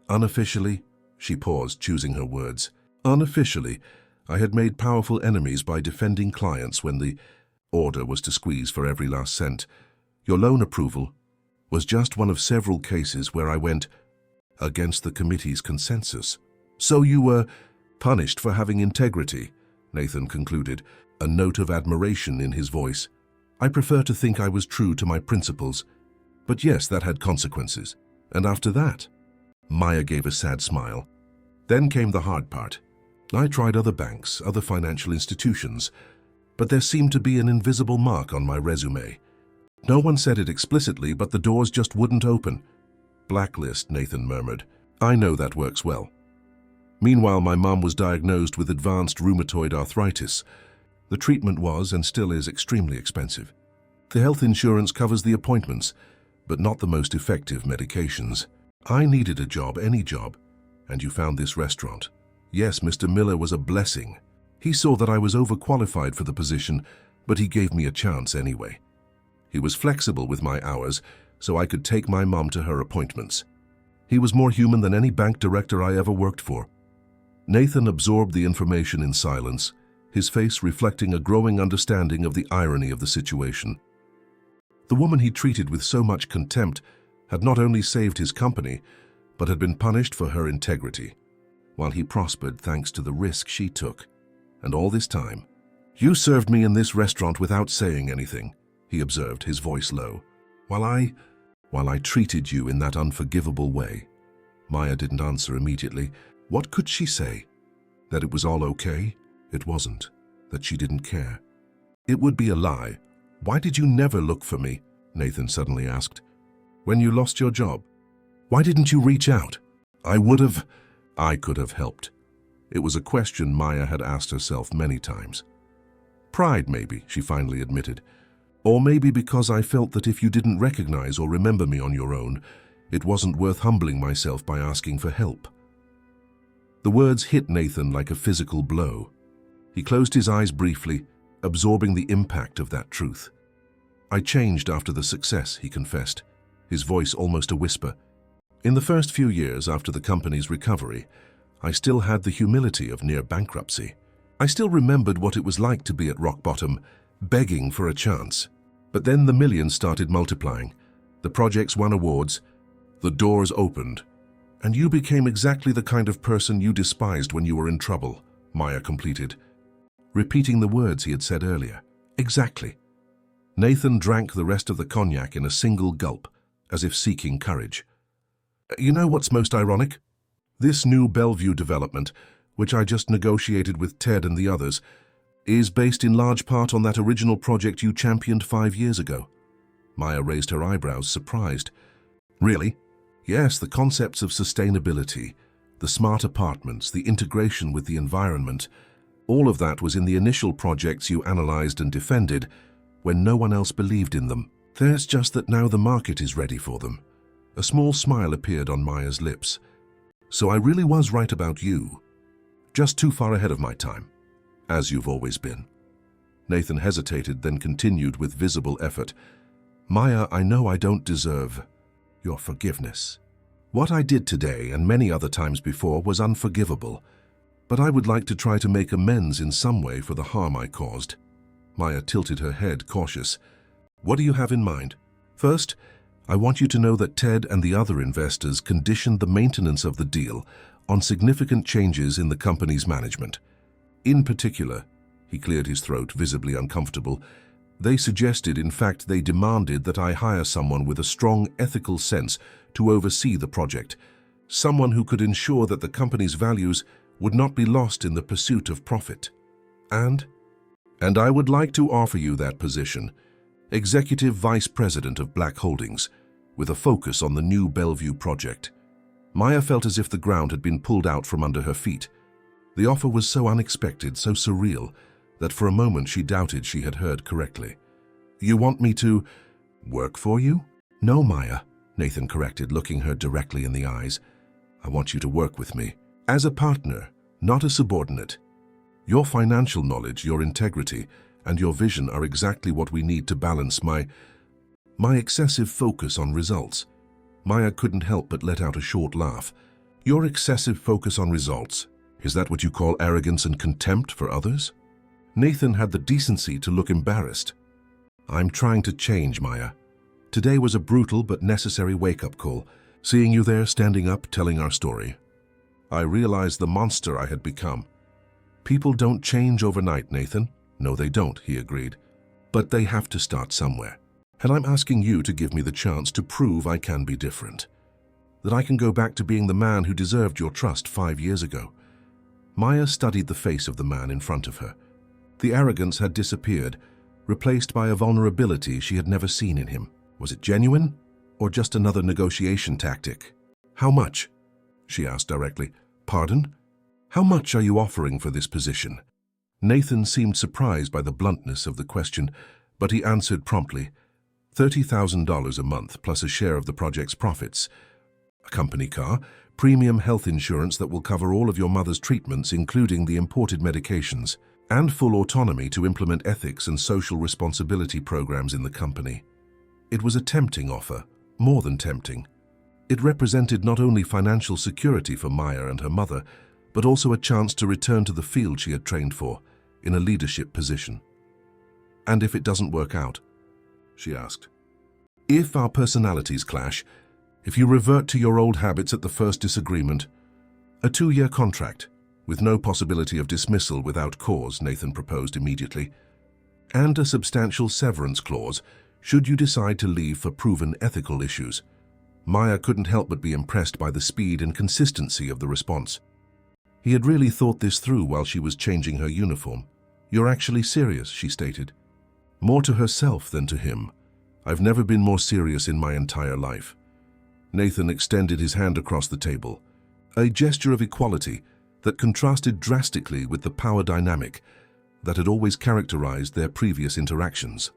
Unofficially, she paused, choosing her words. Unofficially, I had made powerful enemies by defending clients when the order was to squeeze for every last cent. Your loan approval was just one of several cases where I went against the committee's consensus. So you were punished for having integrity, Nathan concluded, a note of admiration in his voice. I prefer to think I was true to my principles. But yes, that had consequences. And after that, Maya gave a sad smile. Then came the hard part. I tried other banks, other financial institutions, but there seemed to be an invisible mark on my resume. No one said it explicitly, but the doors just wouldn't open. Blacklist, Nathan murmured. I know that works well. Meanwhile, my mom was diagnosed with advanced rheumatoid arthritis. The treatment was and still is extremely expensive. The health insurance covers the appointments, but not the most effective medications. I needed a job, any job, and you found this restaurant. Yes, Mr. Miller was a blessing. He saw that I was overqualified for the position, but he gave me a chance anyway. He was flexible with my hours, so I could take my mom to her appointments. He was more human than any bank director I ever worked for. Nathan absorbed the information in silence, his face reflecting a growing understanding of the irony of the situation. The woman he treated with so much contempt had not only saved his company, but had been punished for her integrity, while he prospered thanks to the risk she took. And all this time, you served me in this restaurant without saying anything, he observed, his voice low. While I treated you in that unforgivable way. Maya didn't answer immediately. What could she say? That it was all okay? It wasn't. That she didn't care. It would be a lie. Why did you never look for me? Nathan suddenly asked. When you lost your job? Why didn't you reach out? I could have helped. It was a question Maya had asked herself many times. Pride, maybe, she finally admitted. Or maybe because I felt that if you didn't recognize or remember me on your own, it wasn't worth humbling myself by asking for help. The words hit Nathan like a physical blow. He closed his eyes briefly, absorbing the impact of that truth. I changed after the success, he confessed, his voice almost a whisper. In the first few years after the company's recovery, I still had the humility of near bankruptcy. I still remembered what it was like to be at rock bottom, begging for a chance. But then the millions started multiplying. The projects won awards. The doors opened. And you became exactly the kind of person you despised when you were in trouble, Maya completed, repeating the words he had said earlier. Exactly. Nathan drank the rest of the cognac in a single gulp, as if seeking courage. You know what's most ironic? This new Bellevue development, which I just negotiated with Ted and the others, is based in large part on that original project you championed 5 years ago. Maya raised her eyebrows, surprised. Really? Yes, the concepts of sustainability, the smart apartments, the integration with the environment, all of that was in the initial projects you analyzed and defended when no one else believed in them. There's just that now the market is ready for them. A small smile appeared on Maya's lips. So I really was right about you. Just too far ahead of my time, as you've always been. Nathan hesitated, then continued with visible effort. Maya, I know I don't deserve your forgiveness. What I did today and many other times before was unforgivable, but I would like to try to make amends in some way for the harm I caused. Maya tilted her head, cautious. What do you have in mind? First, I want you to know that Ted and the other investors conditioned the maintenance of the deal on significant changes in the company's management. In particular, he cleared his throat, visibly uncomfortable, they suggested, in fact they demanded, that I hire someone with a strong ethical sense to oversee the project, someone who could ensure that the company's values would not be lost in the pursuit of profit. And I would like to offer you that position, Executive Vice President of Black Holdings, with a focus on the new Bellevue project. Maya felt as if the ground had been pulled out from under her feet. The offer was so unexpected, so surreal, that for a moment she doubted she had heard correctly. You want me to work for you? No, Maya, Nathan corrected, looking her directly in the eyes. I want you to work with me. As a partner, not a subordinate. Your financial knowledge, your integrity, and your vision are exactly what we need to balance my excessive focus on results. Maya couldn't help but let out a short laugh. Your excessive focus on results, is that what you call arrogance and contempt for others? Nathan had the decency to look embarrassed. I'm trying to change, Maya. Today was a brutal but necessary wake-up call, seeing you there standing up, telling our story. I realized the monster I had become. People don't change overnight, Nathan. No, they don't, he agreed. But they have to start somewhere. And I'm asking you to give me the chance to prove I can be different. That I can go back to being the man who deserved your trust 5 years ago. Maya studied the face of the man in front of her. The arrogance had disappeared, replaced by a vulnerability she had never seen in him. Was it genuine, or just another negotiation tactic? How much? She asked directly. Pardon? How much are you offering for this position? Nathan seemed surprised by the bluntness of the question, but he answered promptly. $30,000 a month plus a share of the project's profits. A company car, premium health insurance that will cover all of your mother's treatments, including the imported medications, and full autonomy to implement ethics and social responsibility programs in the company. It was a tempting offer, more than tempting. It represented not only financial security for Maya and her mother, but also a chance to return to the field she had trained for, in a leadership position. And if it doesn't work out? She asked. If our personalities clash, if you revert to your old habits at the first disagreement, a 2-year contract, with no possibility of dismissal without cause, Nathan proposed immediately, and a substantial severance clause should you decide to leave for proven ethical issues. Maya couldn't help but be impressed by the speed and consistency of the response. He had really thought this through while she was changing her uniform. You're actually serious, she stated. More to herself than to him. I've never been more serious in my entire life. Nathan extended his hand across the table, a gesture of equality that contrasted drastically with the power dynamic that had always characterized their previous interactions.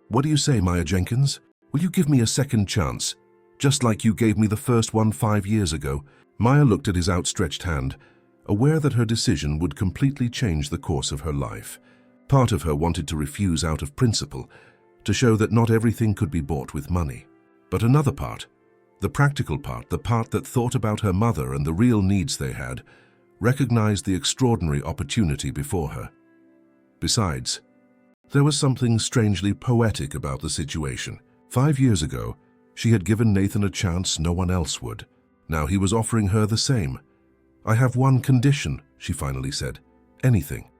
What do you say, Maya Jenkins? Will you give me a second chance, just like you gave me the first one 5 years ago? Maya looked at his outstretched hand, aware that her decision would completely change the course of her life. Part of her wanted to refuse out of principle, to show that not everything could be bought with money. But another part, the practical part, the part that thought about her mother and the real needs they had, recognized the extraordinary opportunity before her. Besides, there was something strangely poetic about the situation. 5 years ago, she had given Nathan a chance no one else would. Now he was offering her the same. "I have one condition," she finally said. "Anything.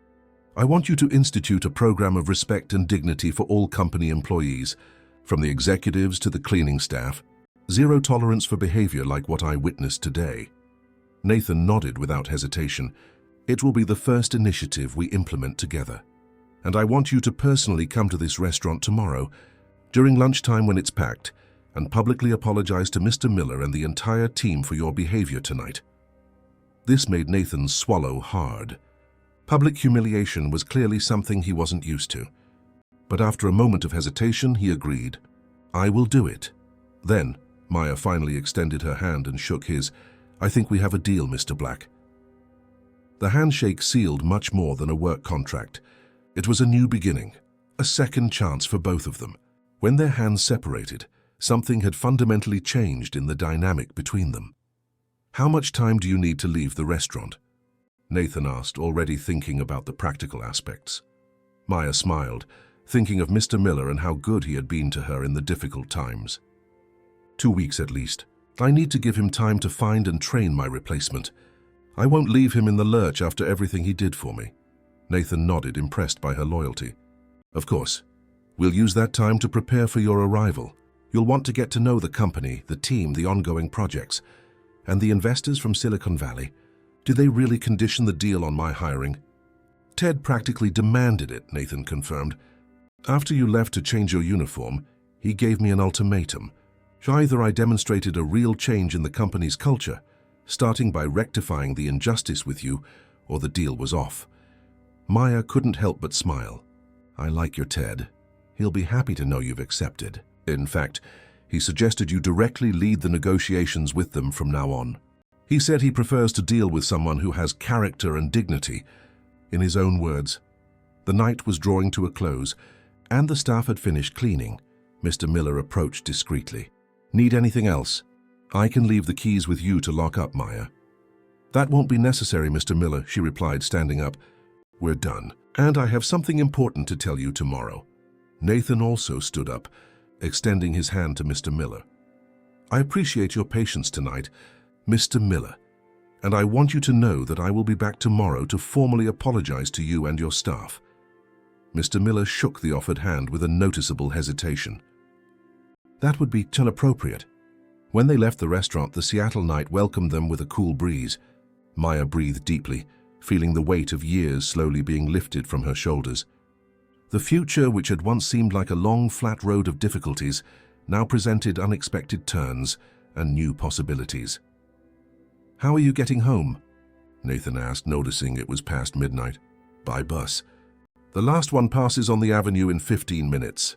I want you to institute a program of respect and dignity for all company employees, from the executives to the cleaning staff. Zero tolerance for behavior like what I witnessed today." Nathan nodded without hesitation. "It will be the first initiative we implement together. And I want you to personally come to this restaurant tomorrow, during lunchtime when it's packed, and publicly apologize to Mr. Miller and the entire team for your behavior tonight." This made Nathan swallow hard. Public humiliation was clearly something he wasn't used to. But after a moment of hesitation, he agreed. "I will do it." Then, Maya finally extended her hand and shook his. "I think we have a deal, Mr. Black." The handshake sealed much more than a work contract. It was a new beginning, a second chance for both of them. When their hands separated, something had fundamentally changed in the dynamic between them. "How much time do you need to leave the restaurant?" Nathan asked, already thinking about the practical aspects. Maya smiled, thinking of Mr. Miller and how good he had been to her in the difficult times. 2 weeks at least. I need to give him time to find and train my replacement. I won't leave him in the lurch after everything he did for me." Nathan nodded, impressed by her loyalty. "Of course. We'll use that time to prepare for your arrival. You'll want to get to know the company, the team, the ongoing projects. And the investors from Silicon Valley. Do they really condition the deal on my hiring?" "Ted practically demanded it," Nathan confirmed. "After you left to change your uniform, he gave me an ultimatum. Either I demonstrated a real change in the company's culture, starting by rectifying the injustice with you, or the deal was off." Maya couldn't help but smile. "I like your Ted. He'll be happy to know you've accepted. In fact, he suggested you directly lead the negotiations with them from now on. He said he prefers to deal with someone who has character and dignity." In his own words. The night was drawing to a close, and the staff had finished cleaning. Mr. Miller approached discreetly. "Need anything else? I can leave the keys with you to lock up, Maya." "That won't be necessary, Mr. Miller," she replied, standing up. "We're done, and I have something important to tell you tomorrow." Nathan also stood up, extending his hand to Mr. Miller. "I appreciate your patience tonight, Mr. Miller, and I want you to know that I will be back tomorrow to formally apologize to you and your staff." Mr. Miller shook the offered hand with a noticeable hesitation. "That would be inappropriate." When they left the restaurant, the Seattle night welcomed them with a cool breeze. Maya breathed deeply, feeling the weight of years slowly being lifted from her shoulders. The future, which had once seemed like a long, flat road of difficulties, now presented unexpected turns and new possibilities. "How are you getting home?" Nathan asked, noticing it was past midnight. "By bus. The last one passes on the avenue in 15 minutes.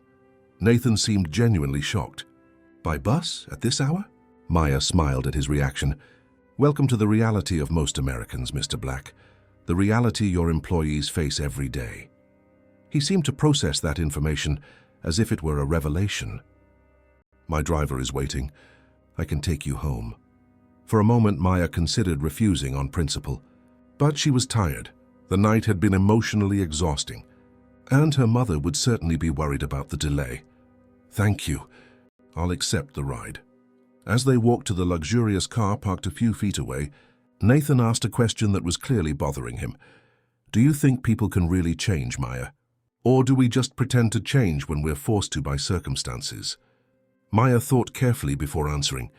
Nathan seemed genuinely shocked. "By bus? At this hour?" Maya smiled at his reaction. "Welcome to the reality of most Americans, Mr. Black. The reality your employees face every day." He seemed to process that information as if it were a revelation. "My driver is waiting. I can take you home." For a moment, Maya considered refusing on principle. But she was tired. The night had been emotionally exhausting, and her mother would certainly be worried about the delay. "Thank you. I'll accept the ride." As they walked to the luxurious car parked a few feet away, Nathan asked a question that was clearly bothering him. "Do you think people can really change, Maya? Or do we just pretend to change when we're forced to by circumstances?" Maya thought carefully before answering.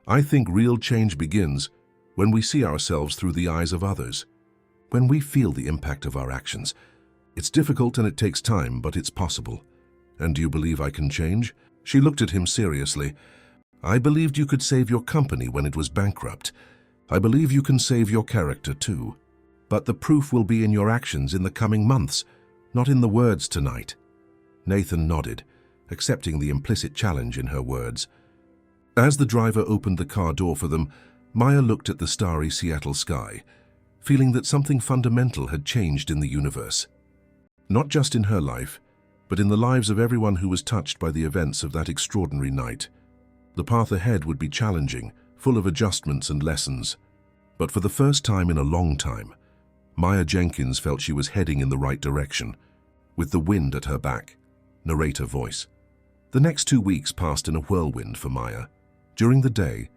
"I think real change begins when we see ourselves through the eyes of others, when we feel the impact of our actions. It's difficult and it takes time, but it's possible." "And do you believe I can change?" She looked at him seriously. "I believed you could save your company when it was bankrupt. I believe you can save your character too. But the proof will be in your actions in the coming months, not in the words tonight." Nathan nodded, accepting the implicit challenge in her words. As the driver opened the car door for them, Maya looked at the starry Seattle sky, feeling that something fundamental had changed in the universe. Not just in her life, but in the lives of everyone who was touched by the events of that extraordinary night. The path ahead would be challenging, full of adjustments and lessons. But for the first time in a long time, Maya Jenkins felt she was heading in the right direction, with the wind at her back. Narrator voice. The next 2 weeks passed in a whirlwind for Maya. During the day,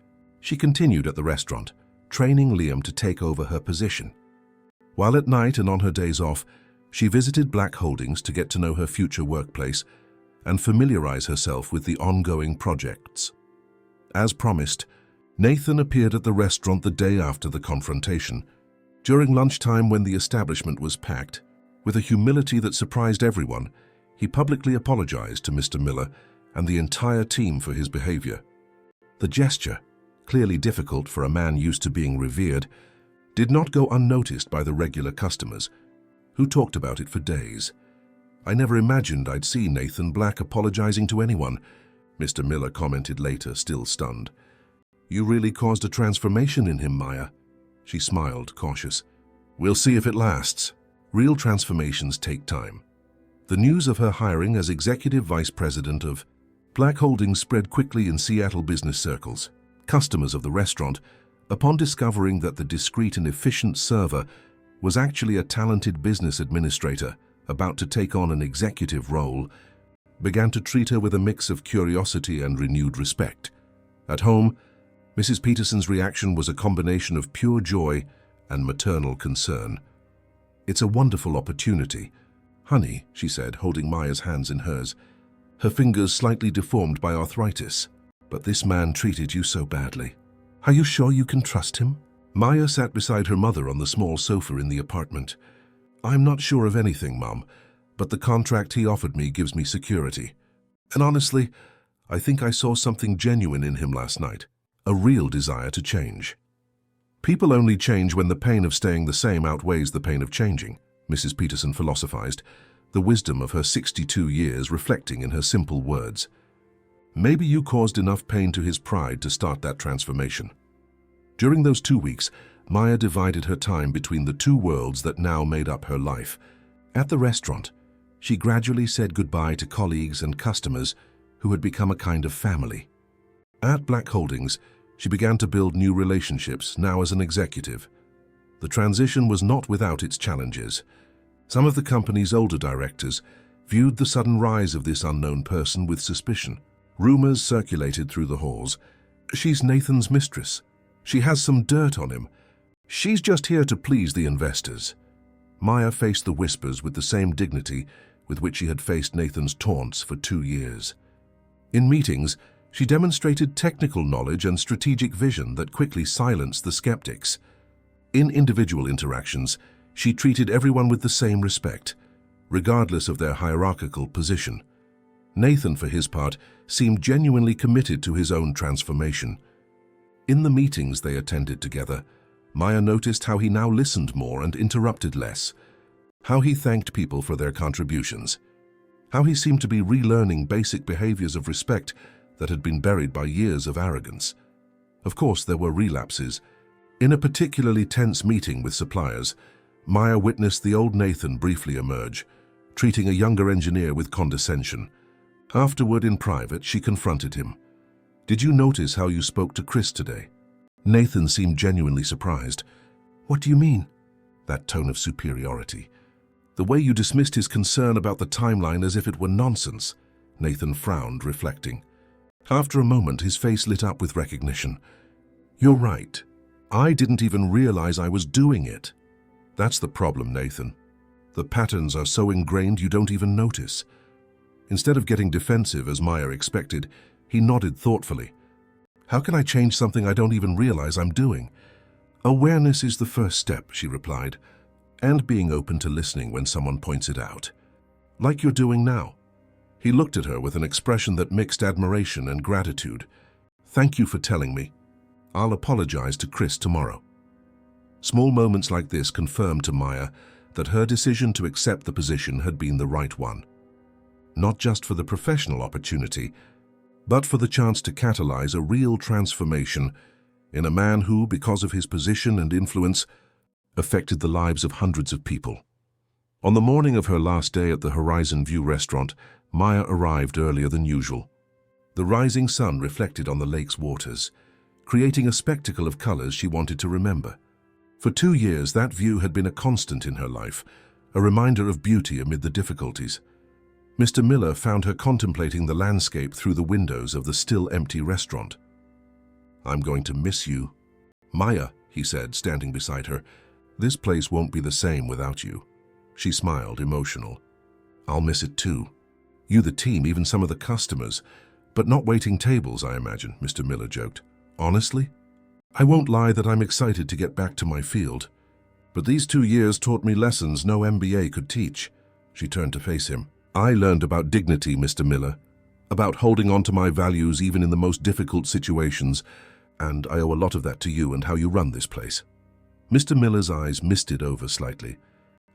She continued at the restaurant, training Liam to take over her position. While at night and on her days off, she visited Black Holdings to get to know her future workplace and familiarize herself with the ongoing projects. As promised, Nathan appeared at the restaurant the day after the confrontation, during lunchtime when the establishment was packed. With a humility that surprised everyone, he publicly apologized to Mr. Miller and the entire team for his behavior. The gesture, clearly difficult for a man used to being revered, did not go unnoticed by the regular customers, who talked about it for days. "I never imagined I'd see Nathan Black apologizing to anyone," Mr. Miller commented later, still stunned. "You really caused a transformation in him, Maya." She smiled, cautious. "We'll see if it lasts. Real transformations take time." The news of her hiring as executive vice president of Black Holdings spread quickly in Seattle business circles. Customers of the restaurant, upon discovering that the discreet and efficient server was actually a talented business administrator about to take on an executive role, began to treat her with a mix of curiosity and renewed respect. At home, Mrs. Peterson's reaction was a combination of pure joy and maternal concern. "It's a wonderful opportunity. Honey," she said, holding Maya's hands in hers, her fingers slightly deformed by arthritis. "But this man treated you so badly. Are you sure you can trust him?" Maya sat beside her mother on the small sofa in the apartment. "I'm not sure of anything, Mom, but the contract he offered me gives me security. And honestly, I think I saw something genuine in him last night, a real desire to change." "People only change when the pain of staying the same outweighs the pain of changing," Mrs. Peterson philosophized, the wisdom of her 62 years reflecting in her simple words. "Maybe you caused enough pain to his pride to start that transformation." During those 2 weeks, Maya divided her time between the two worlds that now made up her life. At the restaurant, she gradually said goodbye to colleagues and customers who had become a kind of family. At Black Holdings, she began to build new relationships, now as an executive. The transition was not without its challenges. Some of the company's older directors viewed the sudden rise of this unknown person with suspicion. Rumors circulated through the halls. "She's Nathan's mistress. She has some dirt on him. She's just here to please the investors." Maya faced the whispers with the same dignity with which she had faced Nathan's taunts for 2 years. In meetings, she demonstrated technical knowledge and strategic vision that quickly silenced the skeptics. In individual interactions, she treated everyone with the same respect, regardless of their hierarchical position. Nathan, for his part, seemed genuinely committed to his own transformation. In the meetings they attended together, Maya noticed how he now listened more and interrupted less, how he thanked people for their contributions, how he seemed to be relearning basic behaviors of respect that had been buried by years of arrogance. Of course, there were relapses. In a particularly tense meeting with suppliers, Maya witnessed the old Nathan briefly emerge, treating a younger engineer with condescension. Afterward, in private, she confronted him. "Did you notice how you spoke to Chris today?" Nathan seemed genuinely surprised. "What do you mean?" That tone of superiority. "The way you dismissed his concern about the timeline as if it were nonsense." Nathan frowned, reflecting. After a moment, his face lit up with recognition. "You're right. I didn't even realize I was doing it." "That's the problem, Nathan. The patterns are so ingrained you don't even notice." Instead of getting defensive, as Maya expected, he nodded thoughtfully. "How can I change something I don't even realize I'm doing?" "Awareness is the first step," she replied, "and being open to listening when someone points it out. Like you're doing now." He looked at her with an expression that mixed admiration and gratitude. "Thank you for telling me. I'll apologize to Chris tomorrow." Small moments like this confirmed to Maya that her decision to accept the position had been the right one. Not just for the professional opportunity, but for the chance to catalyze a real transformation in a man who, because of his position and influence, affected the lives of hundreds of people. On the morning of her last day at the Horizon View restaurant, Maya arrived earlier than usual. The rising sun reflected on the lake's waters, creating a spectacle of colors she wanted to remember. For 2 years, that view had been a constant in her life, a reminder of beauty amid the difficulties. Mr. Miller found her contemplating the landscape through the windows of the still empty restaurant. I'm going to miss you." "Maya," he said, standing beside her, "this place won't be the same without you." She smiled, emotional. "I'll miss it too. You, the team, even some of the customers. But not waiting tables, I imagine," Mr. Miller joked. "Honestly, I won't lie that I'm excited to get back to my field. But these 2 years taught me lessons no MBA could teach." She turned to face him. "I learned about dignity, Mr. Miller, about holding on to my values even in the most difficult situations, and I owe a lot of that to you and how you run this place." Mr. Miller's eyes misted over slightly.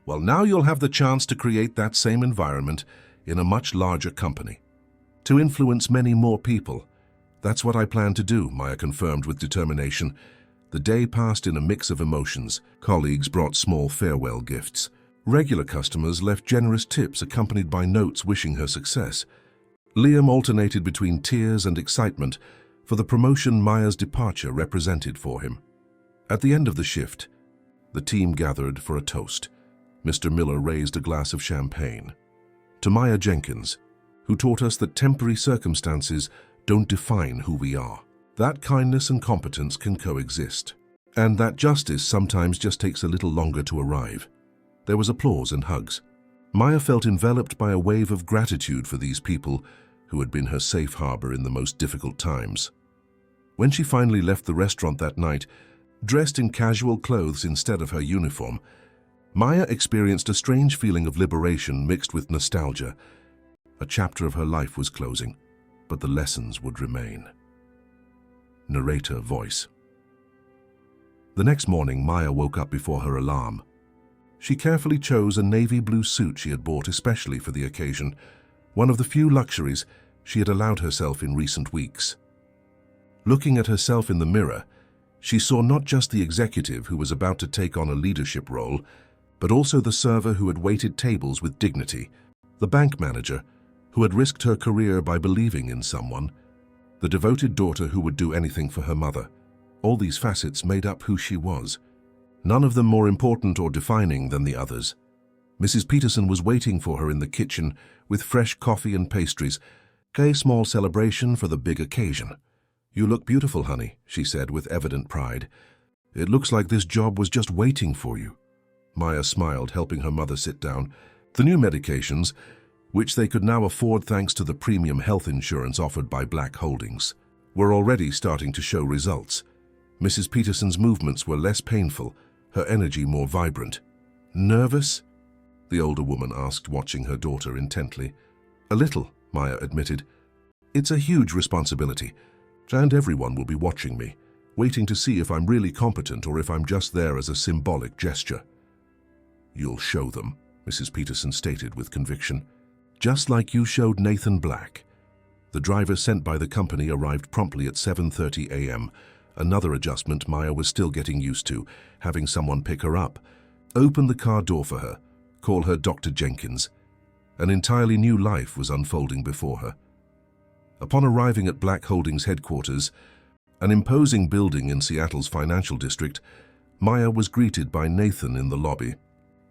"Well, now you'll have the chance to create that same environment in a much larger company, to influence many more people. That's what I plan to do," Maya confirmed with determination. The day passed in a mix of emotions. Colleagues brought small farewell gifts. Regular customers left generous tips accompanied by notes wishing her success. Liam alternated between tears and excitement for the promotion Maya's departure represented for him. At the end of the shift, the team gathered for a toast. Mr. Miller raised a glass of champagne. "To Maya Jenkins, who taught us that temporary circumstances don't define who we are. That kindness and competence can coexist, and that justice sometimes just takes a little longer to arrive." There was applause and hugs. Maya felt enveloped by a wave of gratitude for these people who had been her safe harbor in the most difficult times. When she finally left the restaurant that night, dressed in casual clothes instead of her uniform, Maya experienced a strange feeling of liberation mixed with nostalgia. A chapter of her life was closing, but the lessons would remain. Narrator voice. The next morning, Maya woke up before her alarm. She carefully chose a navy blue suit she had bought especially for the occasion, one of the few luxuries she had allowed herself in recent weeks. Looking at herself in the mirror, she saw not just the executive who was about to take on a leadership role, but also the server who had waited tables with dignity, the bank manager who had risked her career by believing in someone, the devoted daughter who would do anything for her mother. All these facets made up who she was, none of them more important or defining than the others. Mrs. Peterson was waiting for her in the kitchen with fresh coffee and pastries, a small celebration for the big occasion. "You look beautiful, honey," she said with evident pride. "It looks like this job was just waiting for you." Maya smiled, helping her mother sit down. The new medications, which they could now afford thanks to the premium health insurance offered by Black Holdings, were already starting to show results. Mrs. Peterson's movements were less painful, her energy more vibrant. "Nervous?" the older woman asked, watching her daughter intently. "A little," Maya admitted. "It's a huge responsibility, and everyone will be watching me, waiting to see if I'm really competent or if I'm just there as a symbolic gesture." "You'll show them," Mrs. Peterson stated with conviction. "Just like you showed Nathan Black." The driver sent by the company arrived promptly at 7:30 a.m., another adjustment Maya was still getting used to, having someone pick her up, open the car door for her, call her Dr. Jenkins. An entirely new life was unfolding before her. Upon arriving at Black Holdings headquarters, an imposing building in Seattle's financial district, Maya was greeted by Nathan in the lobby.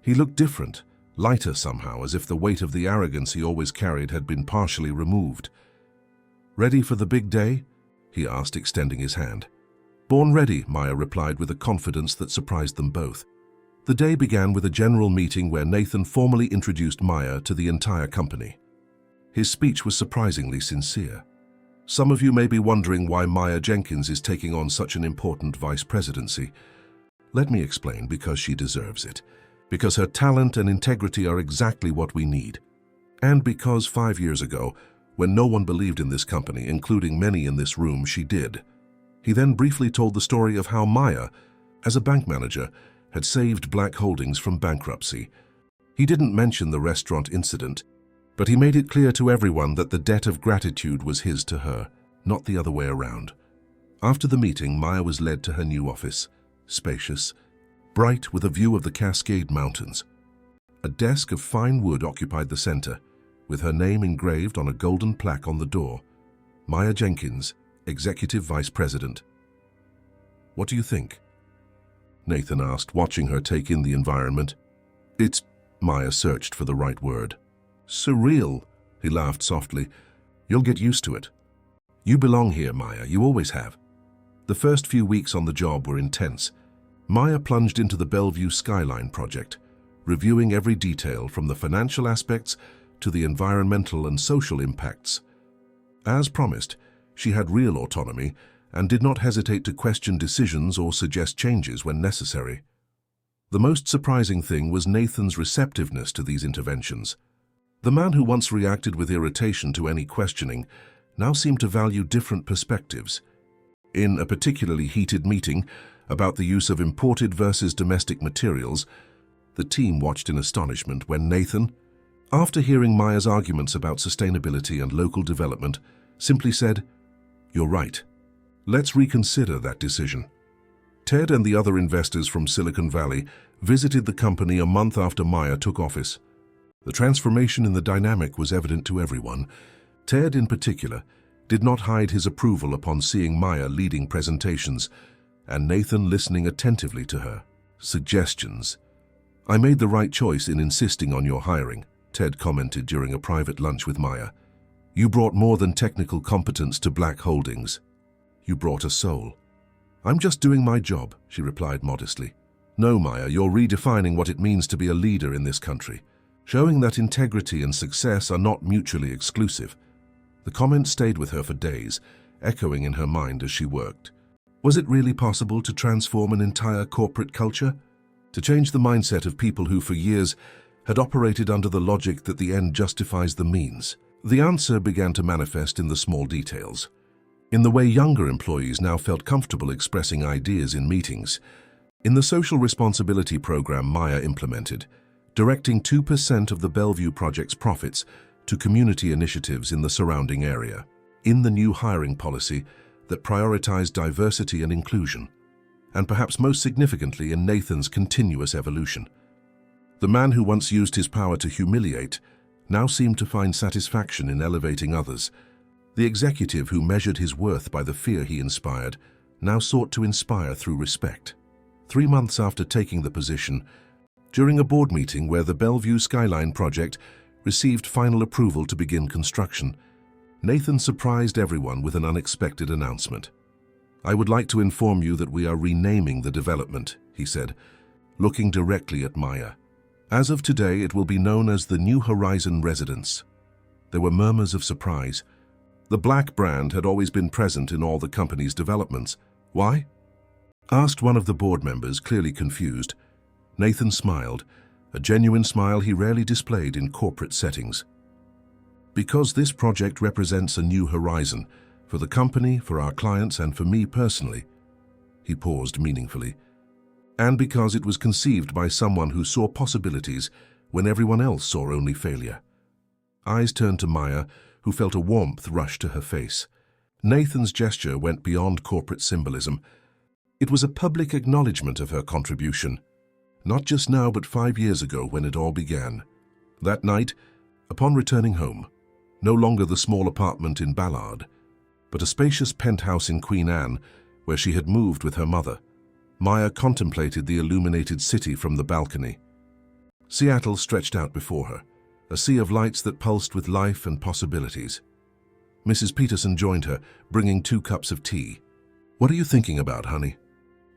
He looked different, lighter somehow, as if the weight of the arrogance he always carried had been partially removed. "Ready for the big day?" he asked, extending his hand. "Born ready," Maya replied with a confidence that surprised them both. The day began with a general meeting where Nathan formally introduced Maya to the entire company. His speech was surprisingly sincere. "Some of you may be wondering why Maya Jenkins is taking on such an important vice presidency. Let me explain, because she deserves it. Because her talent and integrity are exactly what we need. And because 5 years ago, when no one believed in this company, including many in this room, she did." He then briefly told the story of how Maya, as a bank manager, had saved Black Holdings from bankruptcy. He didn't mention the restaurant incident, but he made it clear to everyone that the debt of gratitude was his to her, not the other way around. After the meeting, Maya was led to her new office, spacious, bright with a view of the Cascade Mountains. A desk of fine wood occupied the center, with her name engraved on a golden plaque on the door. Maya Jenkins, Executive Vice President. "What do you think?" Nathan asked, watching her take in the environment. "It's..." Maya searched for the right word. "Surreal," he laughed softly. "You'll get used to it. You belong here, Maya, you always have." The first few weeks on the job were intense. Maya plunged into the Bellevue Skyline project, reviewing every detail from the financial aspects to the environmental and social impacts. As promised, she had real autonomy and did not hesitate to question decisions or suggest changes when necessary. The most surprising thing was Nathan's receptiveness to these interventions. The man who once reacted with irritation to any questioning now seemed to value different perspectives. In a particularly heated meeting about the use of imported versus domestic materials, the team watched in astonishment when Nathan, after hearing Maya's arguments about sustainability and local development, simply said, "You're right. Let's reconsider that decision." Ted and the other investors from Silicon Valley visited the company a month after Maya took office. The transformation in the dynamic was evident to everyone. Ted, in particular, did not hide his approval upon seeing Maya leading presentations, and Nathan listening attentively to her suggestions. "I made the right choice in insisting on your hiring," Ted commented during a private lunch with Maya. "You brought more than technical competence to Black Holdings. You brought a soul." "I'm just doing my job," she replied modestly. "No, Maya, you're redefining what it means to be a leader in this country, showing that integrity and success are not mutually exclusive." The comment stayed with her for days, echoing in her mind as she worked. Was it really possible to transform an entire corporate culture? To change the mindset of people who for years had operated under the logic that the end justifies the means? The answer began to manifest in the small details. In the way younger employees now felt comfortable expressing ideas in meetings. In the social responsibility program Maya implemented, directing 2% of the Bellevue project's profits to community initiatives in the surrounding area. In the new hiring policy that prioritized diversity and inclusion. And perhaps most significantly in Nathan's continuous evolution. The man who once used his power to humiliate now seemed to find satisfaction in elevating others. The executive who measured his worth by the fear he inspired now sought to inspire through respect. 3 months after taking the position, during a board meeting where the Bellevue Skyline project received final approval to begin construction, Nathan surprised everyone with an unexpected announcement. "I would like to inform you that we are renaming the development," he said, looking directly at Maya. "As of today, it will be known as the New Horizon Residence." There were murmurs of surprise. The Black brand had always been present in all the company's developments. Why? Asked one of the board members, clearly confused. Nathan smiled, a genuine smile he rarely displayed in corporate settings. "Because this project represents a new horizon, for the company, for our clients, and for me personally." He paused meaningfully. "And because it was conceived by someone who saw possibilities when everyone else saw only failure." Eyes turned to Maya, who felt a warmth rush to her face. Nathan's gesture went beyond corporate symbolism. It was a public acknowledgement of her contribution. Not just now, but 5 years ago when it all began. That night, upon returning home, no longer the small apartment in Ballard, but a spacious penthouse in Queen Anne, where she had moved with her mother, Maya contemplated the illuminated city from the balcony. Seattle stretched out before her, a sea of lights that pulsed with life and possibilities. Mrs. Peterson joined her, bringing 2 cups of tea. "What are you thinking about, honey?"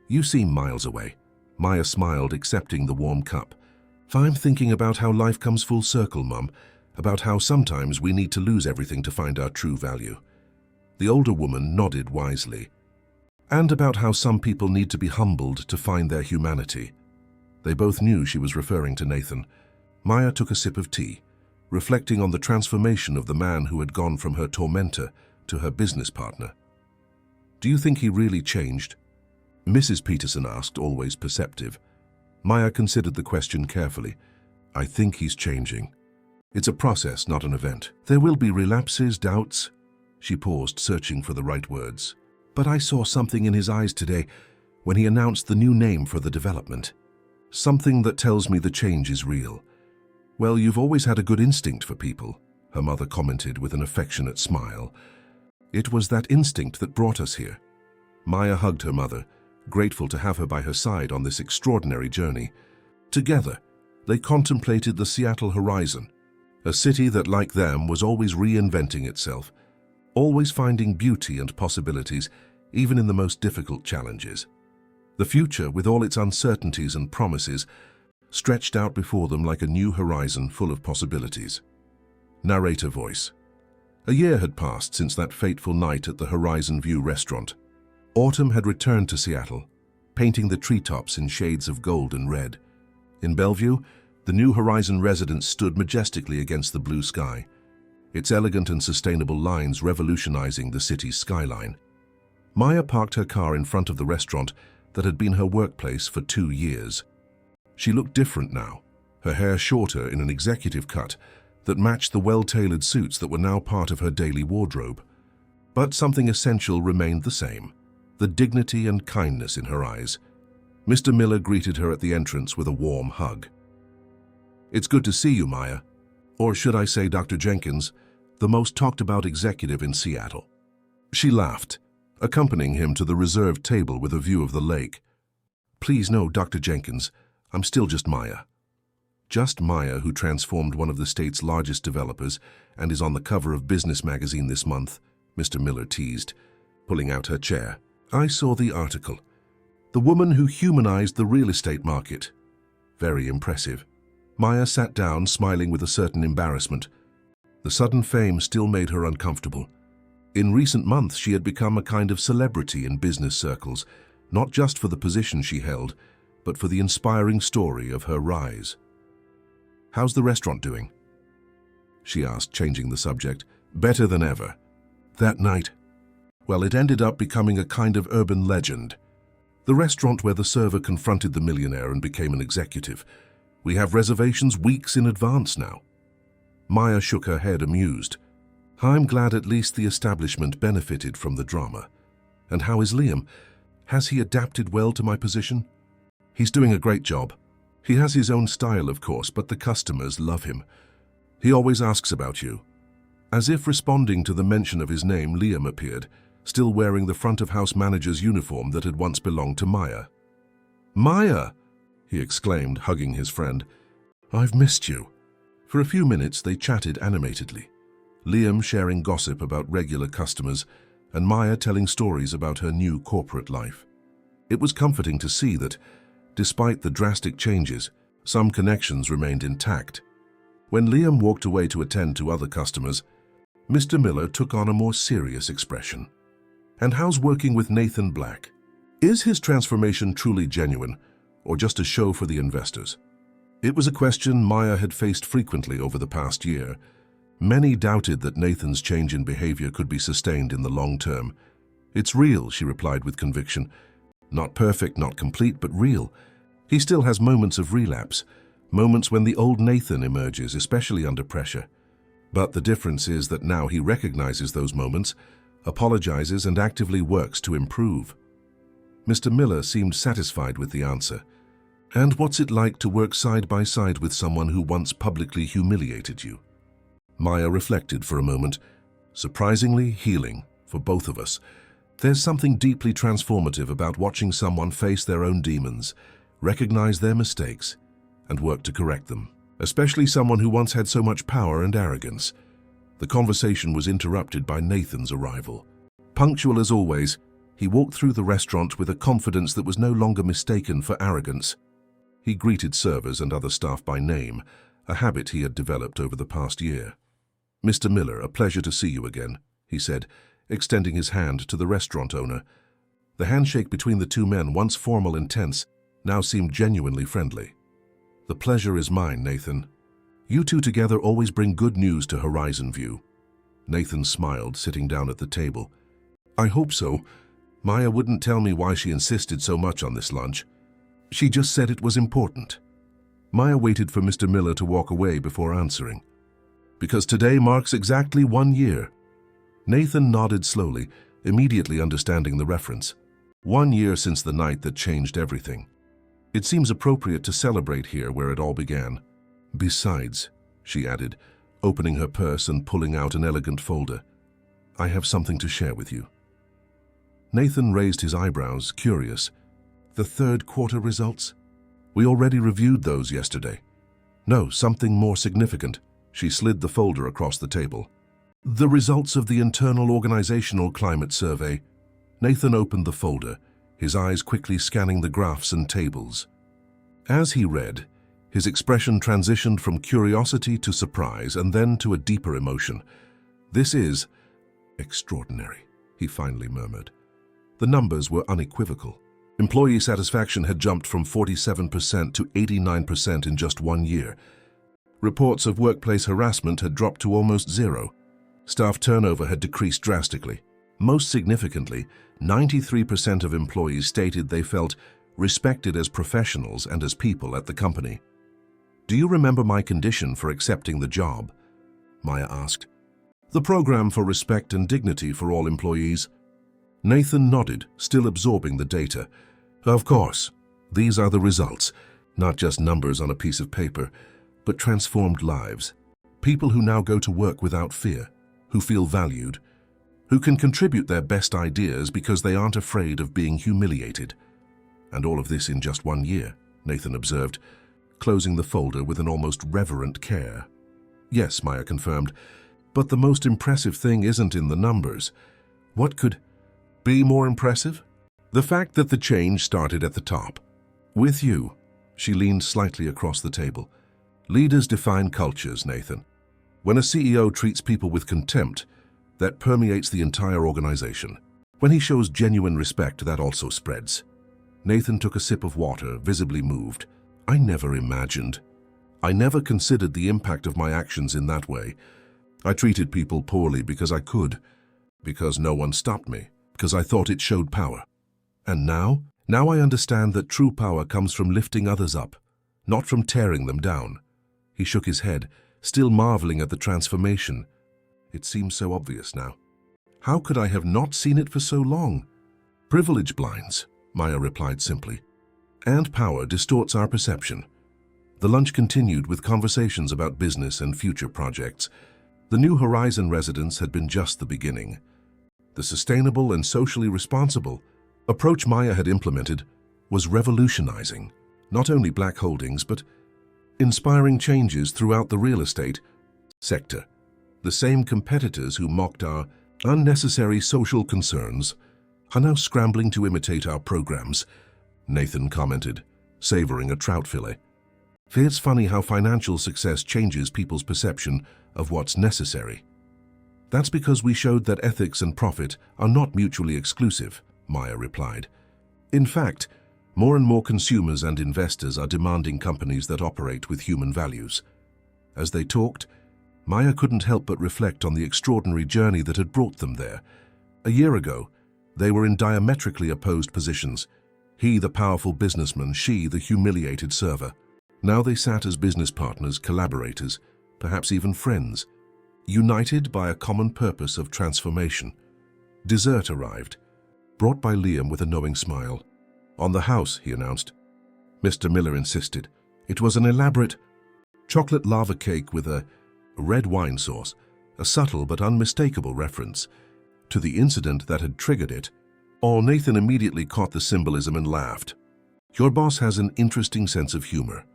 "You seem miles away." Maya smiled, accepting the warm cup. "I'm thinking about how life comes full circle, Mum, about how sometimes we need to lose everything to find our true value." The older woman nodded wisely. "And about how some people need to be humbled to find their humanity." They both knew she was referring to Nathan. Maya took a sip of tea, reflecting on the transformation of the man who had gone from her tormentor to her business partner. "Do you think he really changed?" Mrs. Peterson asked, always perceptive. Maya considered the question carefully. "I think he's changing. It's a process, not an event. There will be relapses, doubts." She paused, searching for the right words. "But I saw something in his eyes today when he announced the new name for the development. Something that tells me the change is real." "Well, you've always had a good instinct for people," her mother commented with an affectionate smile. "It was that instinct that brought us here." Maya hugged her mother, grateful to have her by her side on this extraordinary journey. Together, they contemplated the Seattle horizon, a city that, like them, was always reinventing itself, always finding beauty and possibilities, even in the most difficult challenges. The future, with all its uncertainties and promises, stretched out before them like a new horizon full of possibilities. Narrator voice. A year had passed since that fateful night at the Horizon View restaurant. Autumn had returned to Seattle, painting the treetops in shades of gold and red. In Bellevue, the new Horizon residence stood majestically against the blue sky, its elegant and sustainable lines revolutionizing the city's skyline. Maya parked her car in front of the restaurant that had been her workplace for 2 years. She looked different now, her hair shorter in an executive cut that matched the well-tailored suits that were now part of her daily wardrobe. But something essential remained the same, the dignity and kindness in her eyes. Mr. Miller greeted her at the entrance with a warm hug. "It's good to see you, Maya. Or should I say Dr. Jenkins, the most talked-about executive in Seattle." She laughed, accompanying him to the reserved table with a view of the lake. "Please no, Dr. Jenkins, I'm still just Maya." Just Maya, who transformed one of the state's largest developers and is on the cover of Business magazine this month, Mr. Miller teased, pulling out her chair. "I saw the article. The woman who humanized the real estate market. Very impressive." Maya sat down, smiling with a certain embarrassment. The sudden fame still made her uncomfortable. In recent months, she had become a kind of celebrity in business circles, not just for the position she held, but for the inspiring story of her rise. "How's the restaurant doing?" she asked, changing the subject. "Better than ever." "That night? Well, it ended up becoming a kind of urban legend. The restaurant where the server confronted the millionaire and became an executive. We have reservations weeks in advance now." Maya shook her head, amused. "I'm glad at least the establishment benefited from the drama. And how is Liam? Has he adapted well to my position?" "He's doing a great job. He has his own style, of course, but the customers love him. He always asks about you." As if responding to the mention of his name, Liam appeared, still wearing the front-of-house manager's uniform that had once belonged to Maya. "Maya!" he exclaimed, hugging his friend. "I've missed you." For a few minutes they chatted animatedly, Liam sharing gossip about regular customers and Maya telling stories about her new corporate life. It was comforting to see that, despite the drastic changes, some connections remained intact. When Liam walked away to attend to other customers, Mr. Miller took on a more serious expression. "And how's working with Nathan Black? Is his transformation truly genuine, or just a show for the investors?" It was a question Maya had faced frequently over the past year. Many doubted that Nathan's change in behavior could be sustained in the long term. "It's real," she replied with conviction. "Not perfect, not complete, but real. He still has moments of relapse, moments when the old Nathan emerges, especially under pressure. But the difference is that now he recognizes those moments, apologizes, and actively works to improve." Mr. Miller seemed satisfied with the answer. "And what's it like to work side by side with someone who once publicly humiliated you?" Maya reflected for a moment. "Surprisingly healing for both of us. There's something deeply transformative about watching someone face their own demons, recognize their mistakes, and work to correct them, especially someone who once had so much power and arrogance." The conversation was interrupted by Nathan's arrival. Punctual as always, he walked through the restaurant with a confidence that was no longer mistaken for arrogance. He greeted servers and other staff by name, a habit he had developed over the past year. "Mr. Miller, a pleasure to see you again," he said, extending his hand to the restaurant owner. The handshake between the two men, once formal and tense, now seemed genuinely friendly. "The pleasure is mine, Nathan. You two together always bring good news to Horizon View." Nathan smiled, sitting down at the table. "I hope so. Maya wouldn't tell me why she insisted so much on this lunch. She just said it was important." Maya waited for Mr. Miller to walk away before answering. "Because today marks exactly 1 year." Nathan nodded slowly, immediately understanding the reference. 1 year since the night that changed everything. "It seems appropriate to celebrate here where it all began. Besides," she added, opening her purse and pulling out an elegant folder, "I have something to share with you." Nathan raised his eyebrows, curious. "The third quarter results? We already reviewed those yesterday." "No, something more significant." She slid the folder across the table. "The results of the internal organizational climate survey." Nathan opened the folder, his eyes quickly scanning the graphs and tables. As he read, his expression transitioned from curiosity to surprise and then to a deeper emotion. "This is extraordinary," he finally murmured. The numbers were unequivocal. Employee satisfaction had jumped from 47% to 89% in just 1 year. Reports of workplace harassment had dropped to almost zero. Staff turnover had decreased drastically. Most significantly, 93% of employees stated they felt respected as professionals and as people at the company. "Do you remember my condition for accepting the job?" Maya asked. "The program for respect and dignity for all employees." Nathan nodded, still absorbing the data. "Of course, these are the results, not just numbers on a piece of paper, but transformed lives. People who now go to work without fear, who feel valued, who can contribute their best ideas because they aren't afraid of being humiliated. And all of this in just 1 year," Nathan observed, closing the folder with an almost reverent care. "Yes," Maya confirmed, "but the most impressive thing isn't in the numbers. What could be more impressive? The fact that the change started at the top. With you." She leaned slightly across the table. "Leaders define cultures, Nathan. When a CEO treats people with contempt, that permeates the entire organization. When he shows genuine respect, that also spreads." Nathan took a sip of water, visibly moved. "I never considered the impact of my actions in that way. I treated people poorly because I could, because no one stopped me, because I thought it showed power. And now I understand that true power comes from lifting others up, not from tearing them down." He shook his head, still marveling at the transformation. "It seems so obvious now. How could I have not seen it for so long?" "Privilege blinds," Maya replied simply. "And power distorts our perception." The lunch continued with conversations about business and future projects. The New Horizon residence had been just the beginning. The sustainable and socially responsible approach Maya had implemented was revolutionizing not only Black holdings but inspiring changes throughout the real estate sector. The same competitors who mocked our unnecessary social concerns are now scrambling to imitate our programs, Nathan commented, savoring a trout fillet. "It's funny how financial success changes people's perception of what's necessary." "That's because we showed that ethics and profit are not mutually exclusive," Maya replied. "In fact, more and more consumers and investors are demanding companies that operate with human values." As they talked, Maya couldn't help but reflect on the extraordinary journey that had brought them there. A year ago, they were in diametrically opposed positions. He, the powerful businessman, she, the humiliated server. Now they sat as business partners, collaborators, perhaps even friends, united by a common purpose of transformation. Dessert arrived, brought by Liam with a knowing smile. "On the house," he announced. Mr. Miller insisted. It was an elaborate chocolate lava cake with a red wine sauce, a subtle but unmistakable reference to the incident that had triggered it. Nathan immediately caught the symbolism and laughed. "Your boss has an interesting sense of humor."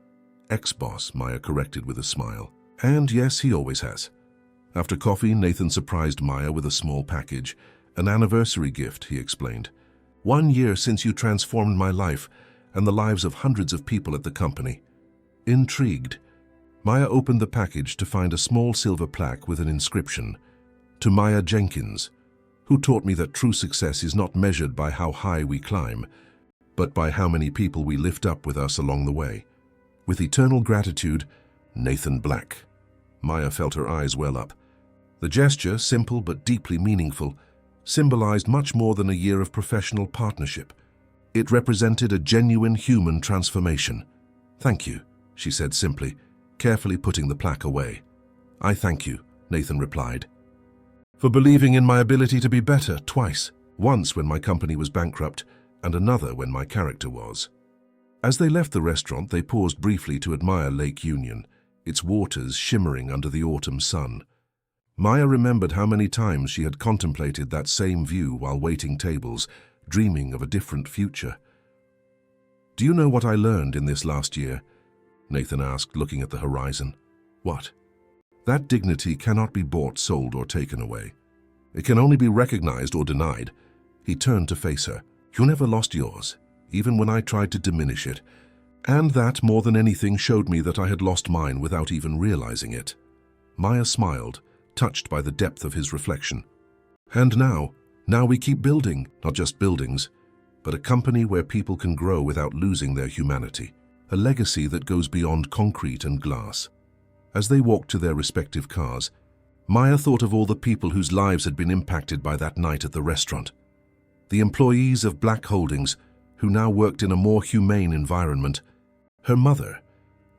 "Ex-boss," Maya corrected with a smile. "And yes, he always has." After coffee, Nathan surprised Maya with a small package. "An anniversary gift," he explained. "1 year since you transformed my life and the lives of hundreds of people at the company." Intrigued, Maya opened the package to find a small silver plaque with an inscription. "To Maya Jenkins, who taught me that true success is not measured by how high we climb, but by how many people we lift up with us along the way. With eternal gratitude, Nathan Black." Maya felt her eyes well up. The gesture, simple but deeply meaningful, symbolized much more than a year of professional partnership. It represented a genuine human transformation. "Thank you," she said simply, carefully putting the plaque away. "I thank you," Nathan replied, "for believing in my ability to be better twice, once when my company was bankrupt and another when my character was." As they left the restaurant, they paused briefly to admire Lake Union, its waters shimmering under the autumn sun. Maya remembered how many times she had contemplated that same view while waiting tables, dreaming of a different future. "Do you know what I learned in this last year?" Nathan asked, looking at the horizon. "What?" "That dignity cannot be bought, sold, or taken away. It can only be recognized or denied. He turned to face her. "You never lost yours, even when I tried to diminish it. And that, more than anything, showed me that I had lost mine without even realizing it." Maya smiled, touched by the depth of his reflection. "And now we keep building, not just buildings, but a company where people can grow without losing their humanity. A legacy that goes beyond concrete and glass." As they walked to their respective cars, Maya thought of all the people whose lives had been impacted by that night at the restaurant. The employees of Black Holdings, who now worked in a more humane environment. Her mother,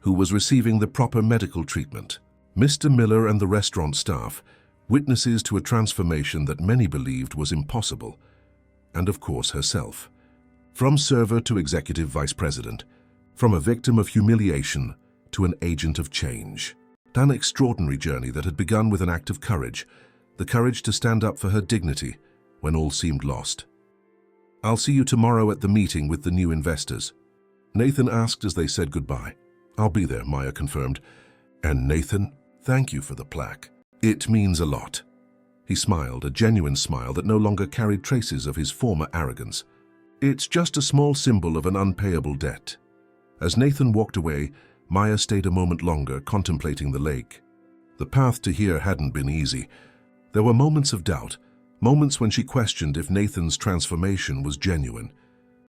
who was receiving the proper medical treatment. Mr. Miller and the restaurant staff, witnesses to a transformation that many believed was impossible. And of course herself. From server to executive vice president, from a victim of humiliation to an agent of change. An extraordinary journey that had begun with an act of courage, the courage to stand up for her dignity when all seemed lost. "I'll see you tomorrow at the meeting with the new investors," Nathan asked as they said goodbye. "I'll be there," Maya confirmed. "And Nathan, thank you for the plaque. It means a lot." He smiled, a genuine smile that no longer carried traces of his former arrogance. "It's just a small symbol of an unpayable debt." As Nathan walked away, Maya stayed a moment longer, contemplating the lake. The path to here hadn't been easy. There were moments of doubt, moments when she questioned if Nathan's transformation was genuine,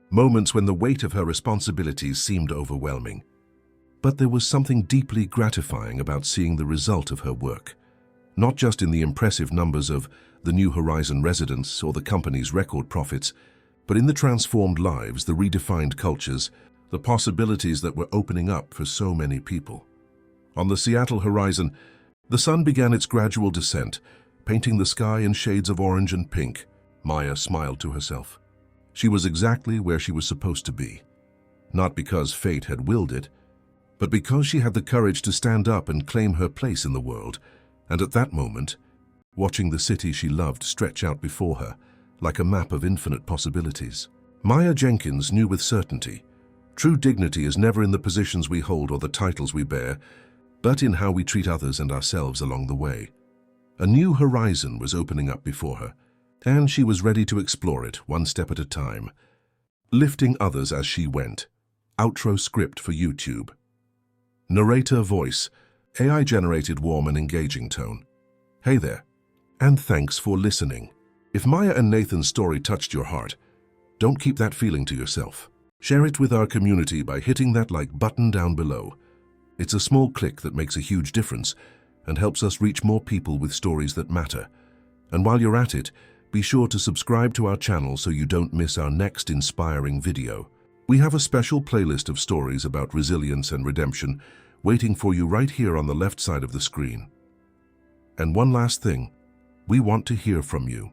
moments when the weight of her responsibilities seemed overwhelming. But there was something deeply gratifying about seeing the result of her work, not just in the impressive numbers of the New Horizon residents or the company's record profits, but in the transformed lives, the redefined cultures, the possibilities that were opening up for so many people. On the Seattle horizon, the sun began its gradual descent, painting the sky in shades of orange and pink. Maya smiled to herself. She was exactly where she was supposed to be. Not because fate had willed it, but because she had the courage to stand up and claim her place in the world. And at that moment, watching the city she loved stretch out before her, like a map of infinite possibilities. Maya Jenkins knew with certainty, true dignity is never in the positions we hold or the titles we bear, but in how we treat others and ourselves along the way. A new horizon was opening up before her, and she was ready to explore it one step at a time, lifting others as she went. Outro script for YouTube. Narrator voice, AI-generated warm and engaging tone. Hey there, and thanks for listening. If Maya and Nathan's story touched your heart, don't keep that feeling to yourself. Share it with our community by hitting that like button down below. It's a small click that makes a huge difference and helps us reach more people with stories that matter. And while you're at it, be sure to subscribe to our channel so you don't miss our next inspiring video. We have a special playlist of stories about resilience and redemption waiting for you right here on the left side of the screen. And one last thing, we want to hear from you.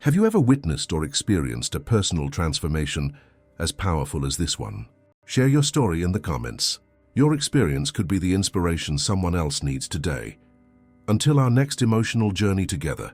Have you ever witnessed or experienced a personal transformation as powerful as this one? Share your story in the comments. Your experience could be the inspiration someone else needs today. Until our next emotional journey together,